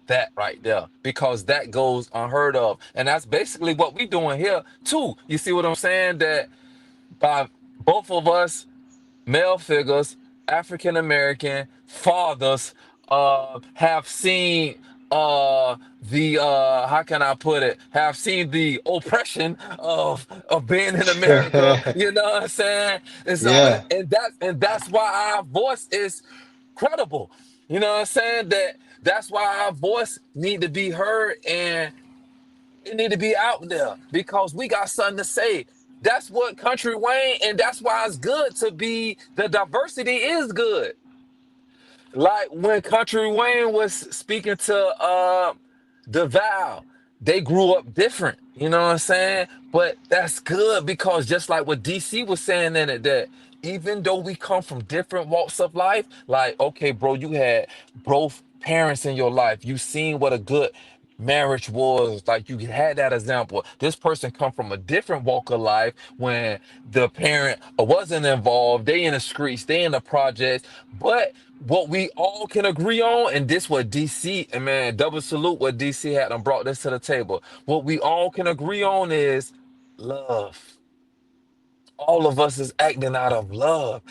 that right there because that goes unheard of. And that's basically what we doing here too. You see what I'm saying? That by both of us male figures, African American fathers, have seen the how can I put it? Have seen the oppression of being in America. You know what I'm saying? And so Yeah. and that's why our voice is credible. You know what I'm saying? That's why our voice need to be heard and it need to be out there because we got something to say. That's what Country Wayne, and that's why it's good to be the diversity is good. Like when Country Wayne was speaking to DeVal, they grew up different. You know what I'm saying? But that's good because just like what DC was saying in it, that even though we come from different walks of life, like, okay, bro, you had both parents in your life. You seen what a good marriage was. Like you had that example. This person come from a different walk of life when the parent wasn't involved. They in the streets, they in the projects. But what we all can agree on, and this what DC, and man, double salute what DC had and brought this to the table. What we all can agree on is love. All of us is acting out of love.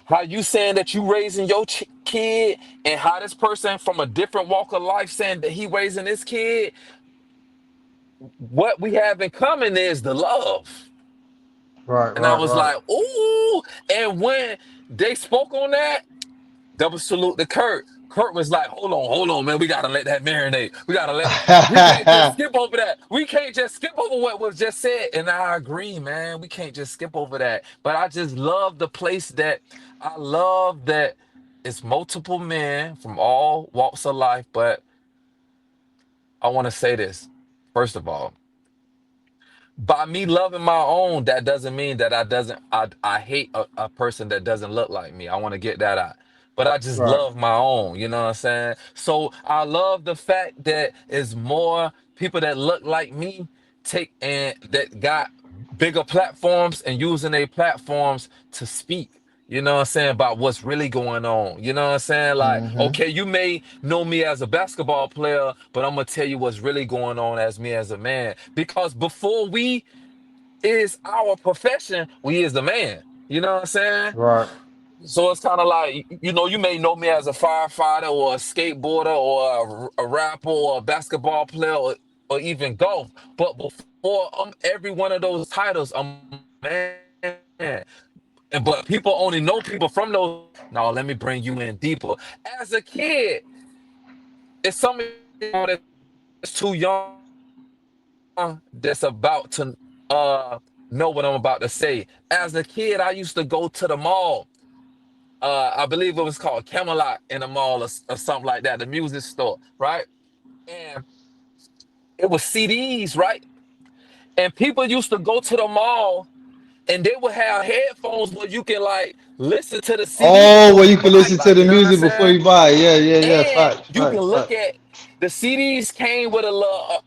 How you saying that you raising your kid, and how this person from a different walk of life saying that he raising his kid, what we have in common is the love. Right, And I right, was right. like, ooh. And when they spoke on that, double salute to Kurt. Kurt was like, hold on, man. We gotta let that marinate. We can't just skip over that. We can't just skip over what was just said. And I agree, man. We can't just skip over that. But I just love the place that I love that it's multiple men from all walks of life. But I want to say this, first of all, by me loving my own, that doesn't mean that I hate a person that doesn't look like me. I want to get that out. But I just Right. love my own, you know what I'm saying? So I love the fact that it's more people that look like me take and that got bigger platforms and using their platforms to speak. You know what I'm saying? About what's really going on. You know what I'm saying? Like, Mm-hmm. okay, you may know me as a basketball player, but I'm gonna tell you what's really going on as me as a man. Because before we is our profession, we is the man. You know what I'm saying? Right. So it's kind of like, you may know me as a firefighter or a skateboarder or a rapper or a basketball player or even golf. But before every one of those titles, I'm a man. But people only know people from those titles. Now, let me bring you in deeper. As a kid, it's some of y'all that's too young that's about to know what I'm about to say. As a kid, I used to go to the mall. I believe it was called Camelot in the mall or something like that, the music store, right? And it was CDs, right? And people used to go to the mall and they would have headphones where you can like listen to the CD Oh, before well, you you can buy listen it. to Like, the you know what I'm music before saying? you buy it. Yeah, yeah, yeah. And Facts, you can facts, look facts. at the CDs came with a little,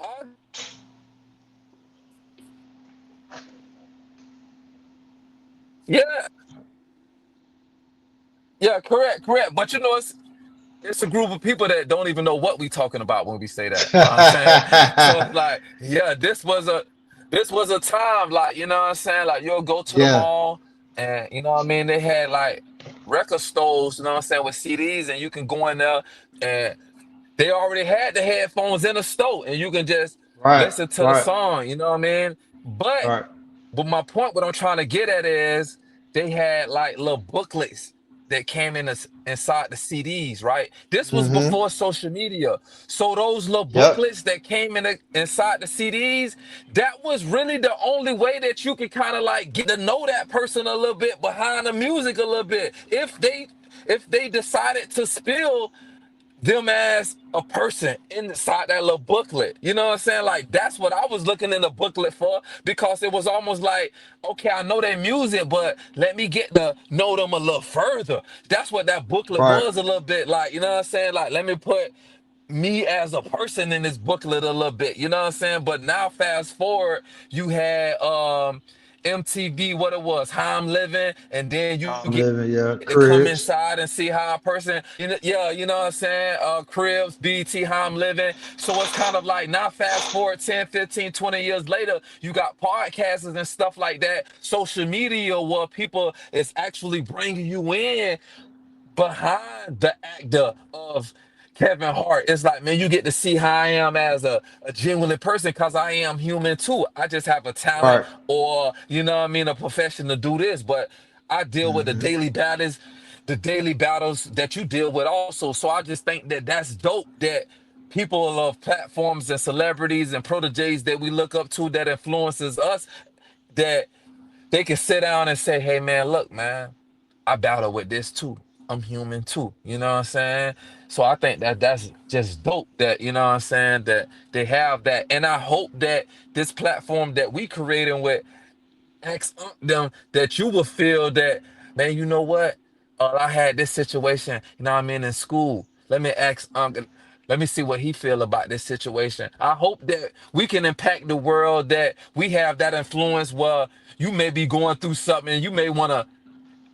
uh, yeah, yeah, correct. But it's a group of people that don't even know what we talking about when we say that. You know what I'm saying? So it's like, yeah, this was a time, like, you know what I'm saying? Like you'll go to the Yeah. mall and you know what I mean, they had like record stores, you know what I'm saying, with CDs, and you can go in there and they already had the headphones in the store, and you can just Right, listen to the right, song, you know what I mean? But right. but my point, what I'm trying to get at is they had like little booklets that came in inside the CDs, right? This was Mm-hmm. before social media. So those little Yep. booklets that came inside the CDs, that was really the only way that you could kind of like get to know that person a little bit behind the music a little bit. If they decided to spill them as a person inside that little booklet. You know what I'm saying? Like that's what I was looking in the booklet for because it was almost like, okay, I know their music, but let me get to know them a little further. That's what that booklet Right. was a little bit like. You know what I'm saying? Like let me put me as a person in this booklet a little bit, you know what I'm saying? But now fast forward, you had MTV, what it was, How I'm Living, and then you I'm get living. Yeah. to come Cribs. inside and see how a person, yeah, you know what I'm saying? Cribs, BT, How I'm Living. So it's kind of like now fast forward 10, 15, 20 years later, you got podcasters and stuff like that, social media where people is actually bringing you in behind the actor of Kevin Hart. It's like, man, you get to see how I am as a genuine person because I am human too. I just have a talent Right. or, you know what I mean, a profession to do this, but I deal with Mm-hmm. the daily battles that you deal with also. So I just think that that's dope that people of platforms and celebrities and proteges that we look up to that influences us, that they can sit down and say, hey man, look, man, I battle with this too. I'm human too. You know what I'm saying? So I think that that's just dope that, you know what I'm saying, that they have that. And I hope that this platform that we creating with ask them that you will feel that, man, you know what? I had this situation, you know what I mean, in school. Let me ask let me see what he feel about this situation. I hope that we can impact the world, that we have that influence where you may be going through something and you may want to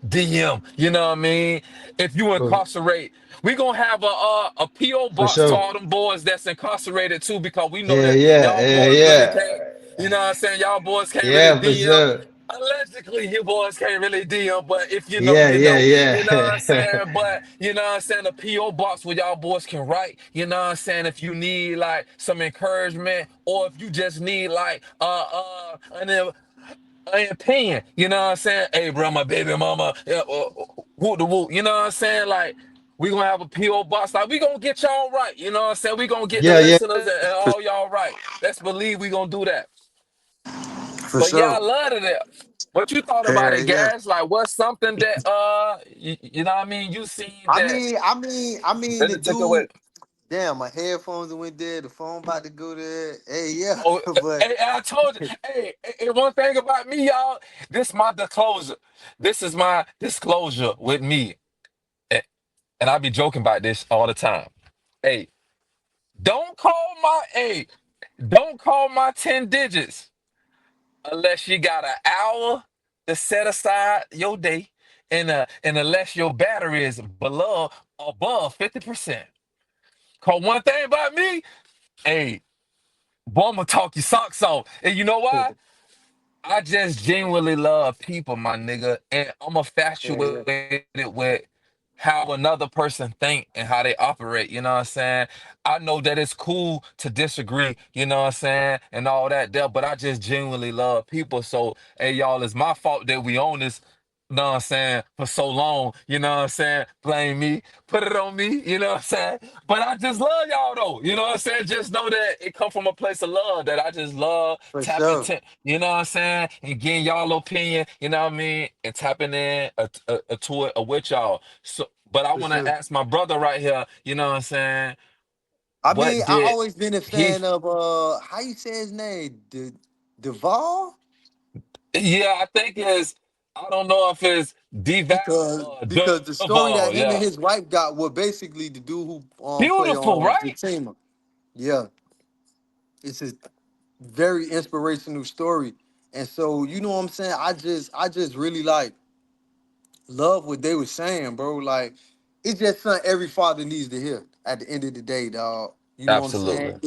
DM, you know what I mean? If you For, incarcerate, we gonna have a PO for box to sure. all them boys that's incarcerated too, because we know Yeah, that yeah, y'all yeah, boys really yeah. can't. You know what I'm saying? Y'all boys can't really Yeah, for DM. sure. Allegedly, you boys can't really DM, but if you know, Yeah, you yeah, know. You know what I'm yeah. saying? But you know what I'm saying? A PO box where y'all boys can write. You know what I'm saying? If you need like some encouragement, or if you just need like an opinion, you know what I'm saying? Hey, bro, my baby mama, yeah, whoop the whoop, you know what I'm saying? Like, we gonna have a PO box, like we gonna get y'all right, you know what I'm saying? We gonna get the Yeah, yeah. listeners and all y'all right. Let's believe we gonna do that. For But yeah, I sure. love it. What you thought about Yeah, it, yeah. Gas? Like, what's something that you know what I mean? You seen I that mean, I mean, I mean, the really took away? dude. Damn, my headphones went dead. The phone about to go there. Hey, yeah, Oh, but hey, I told you. Hey, one thing about me, y'all. This my disclosure. This is my disclosure with me. And I be joking about this all the time. Hey, hey, don't call my 10 digits unless you got an hour to set aside your day, and unless your battery is below above 50%. Cause one thing about me, hey, boy, I'm gonna talk your socks off. And you know why? I just genuinely love people, my nigga, and I'm yeah, yeah, infatuated with how another person think and how they operate. You know what I'm saying? I know that it's cool to disagree. You know what I'm saying, and all that there, but I just genuinely love people. So, hey, y'all, it's my fault that we own this. You know what I'm saying, for so long, you know what I'm saying? Blame me, put it on me, you know what I'm saying? But I just love y'all though, you know what I'm saying? Just know that it come from a place of love that I just love for tapping sure, to, you know what I'm saying? And getting y'all opinion, you know what I mean? And tapping in to it with y'all. So, but I for want to sure. ask my brother right here, you know what I'm saying? I What mean, I did always been a he, fan of how you say his name, Duvall, yeah, I think it's, I don't know if it's Deval or because the story Duval, that him yeah. and his wife got were basically the dude who play Beautiful, on right? Fatima. Yeah, it's a very inspirational story, and so you know what I'm saying. I just really like love what they were saying, bro. Like, it's just something every father needs to hear at the end of the day, dog. You know what I'm saying? Absolutely.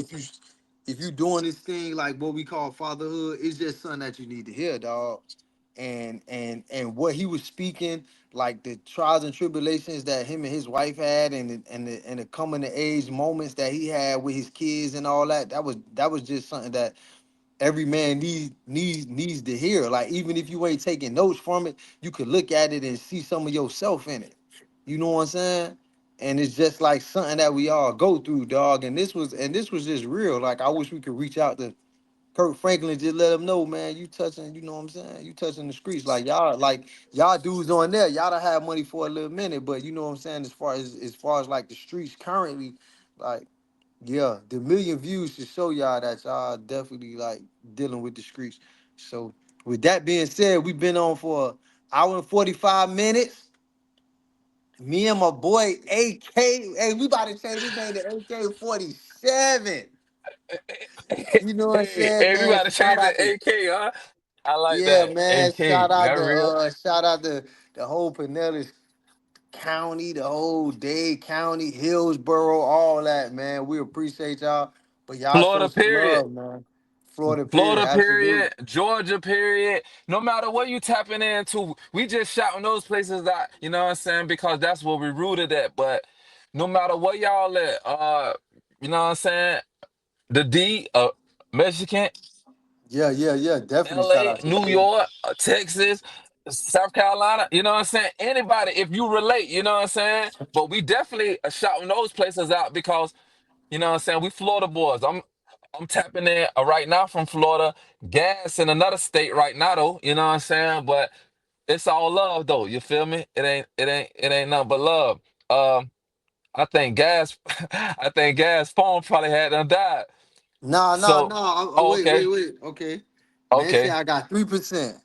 If you doing this thing like what we call fatherhood, it's just something that you need to hear, dog. and what he was speaking, like the trials and tribulations that him and his wife had, and the coming to age moments that he had with his kids and all that. That was just something that every man needs to hear. Like, even if you ain't taking notes from it, you could look at it and see some of yourself in it. You know what I'm saying? And it's just like something that we all go through, dog. And this was just real. Like, I wish we could reach out to Kirk Franklin, just let him know, man, you touching, you know what I'm saying? You touching the streets. Like y'all dudes on there, y'all done have money for a little minute, but you know what I'm saying, as far as like the streets currently, like, yeah, the million views should show y'all that y'all definitely like dealing with the streets. So with that being said, we've been on for an hour and 45 minutes. Me and my boy AK. Hey, we about to change this name to AK-47. You know what I'm Hey, saying, hey, we man? about to Shout change out the to AK, huh? I like Yeah, that. man. AK, that real. Shout out to the whole Pinellas County, the whole Dade County, Hillsborough, all that, man. We appreciate y'all. But y'all show Florida, some period. love, man. Florida, period. Florida, Absolutely. period. Georgia, period. No matter what you tapping into, we just shouting those places out. You know what I'm saying? Because that's where we rooted at. But no matter what y'all at, you know what I'm saying? The D, Michigan, Yeah, yeah, yeah. Definitely shout LA, out to the New city. York, Texas, South Carolina, you know what I'm saying? Anybody, if you relate, you know what I'm saying? But we definitely are shouting those places out because, you know what I'm saying, we Florida boys. I'm tapping in right now from Florida, gas in another state right now though, you know what I'm saying? But it's all love though, you feel me? It ain't nothing but love. Um, I think gas I think gas phone probably had done died. Nah, nah, So, nah. oh, Wait, wait, okay, wait. Okay. Man, say okay. I got 3%.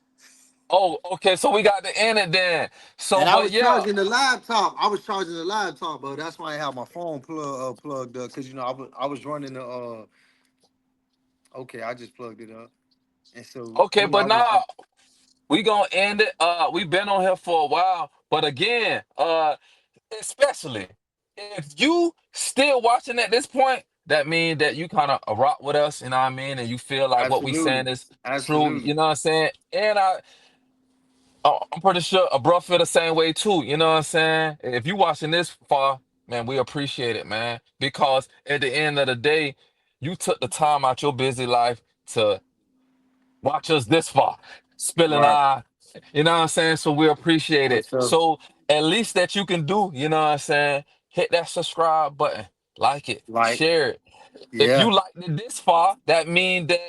Oh, okay. So we got to end it then. So, And I but was yeah, charging the laptop. I was charging the laptop, but that's why I have my phone plugged up. Cause I was running the okay, I just plugged it up. And so, okay. But I was now we gonna end it. We been on here for a while, but again, especially if you still watching at this point, that means that you kind of rock with us. You know what I mean? And you feel like what we absolutely. saying is true. Absolutely. You know what I'm saying? And I'm pretty sure a bro feel the same way too. You know what I'm saying? If you watching this far, man, we appreciate it, man. Because at the end of the day, you took the time out your busy life to watch us this far, spilling Right. our, you know what I'm saying? So we appreciate For it. sure. So at least that you can do, you know what I'm saying? Hit that subscribe button, like it, Like, share it. If yeah. you liked it this far, that means that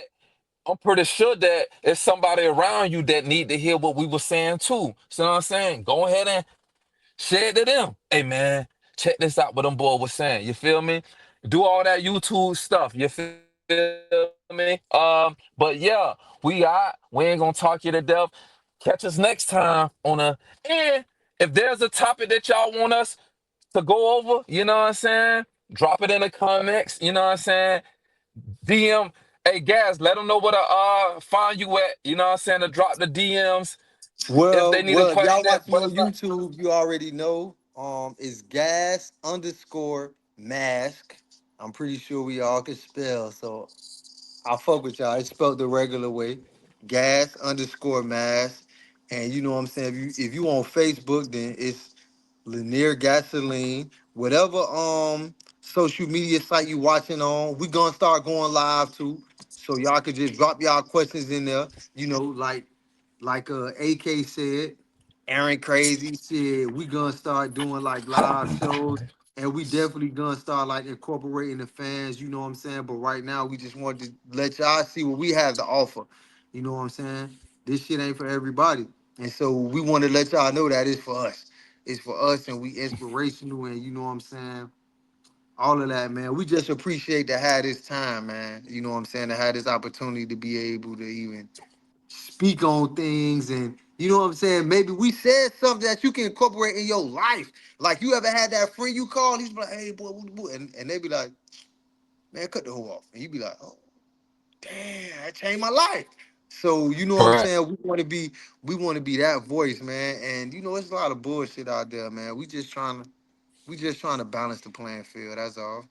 I'm pretty sure that it's somebody around you that need to hear what we were saying too. So you know what I'm saying? Go ahead and share it to them. Hey man, check this out what them boy was saying. You feel me? Do all that YouTube stuff. You feel me? But yeah, we ain't gonna talk you to death. Catch us next time on and if there's a topic that y'all want us to go over, you know what I'm saying? Drop it in the comments, you know what I'm saying? DM, hey guys, let them know where to find you at, you know what I'm saying? To drop the DMs if they need a If y'all question, watching but on it's not YouTube, you already know. It's gas underscore mask. I'm pretty sure we all can spell, so I fuck with y'all. It's spelled the regular way. Gas underscore mask. And you know what I'm saying? If you on Facebook, then it's Lanier Gasoline. Whatever social media site you watching on, we gonna start going live too. So y'all could just drop y'all questions in there. You know, like AK said, Aaron Crazy said, we gonna start doing like live shows. And we definitely gonna start like incorporating the fans, you know what I'm saying? But right now we just want to let y'all see what we have to offer. You know what I'm saying? This shit ain't for everybody. And so we want to let y'all know that it's for us. It's for us and we inspirational and you know what I'm saying? All of that, man. We just appreciate to have this time, man. You know what I'm saying? To have this opportunity to be able to even speak on things and you know what I'm saying? Maybe we said something that you can incorporate in your life. Like you ever had that friend you call, he's like, hey boy, and they be like, man, cut the hoe off. And you be like, oh, damn, that changed my life. So you know what I'm correct. saying? We want to be that voice, man. And you know, it's a lot of bullshit out there, man. We just trying to balance the playing field. That's all.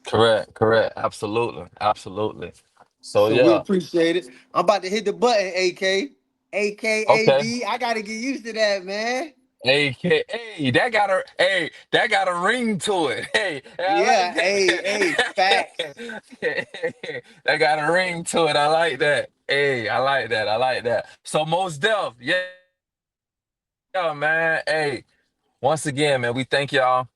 Correct, correct. Absolutely, absolutely. So So we yeah, appreciate it. I'm about to hit the button, AK. Okay. AKAB. I gotta get used to that, man. AKA that got a ring to it. Hey, I like Yeah, facts. that. That got a ring to it. I like that. Hey, I like that. I like that. So most deaf, yeah, man. Hey, once again, man, we thank y'all.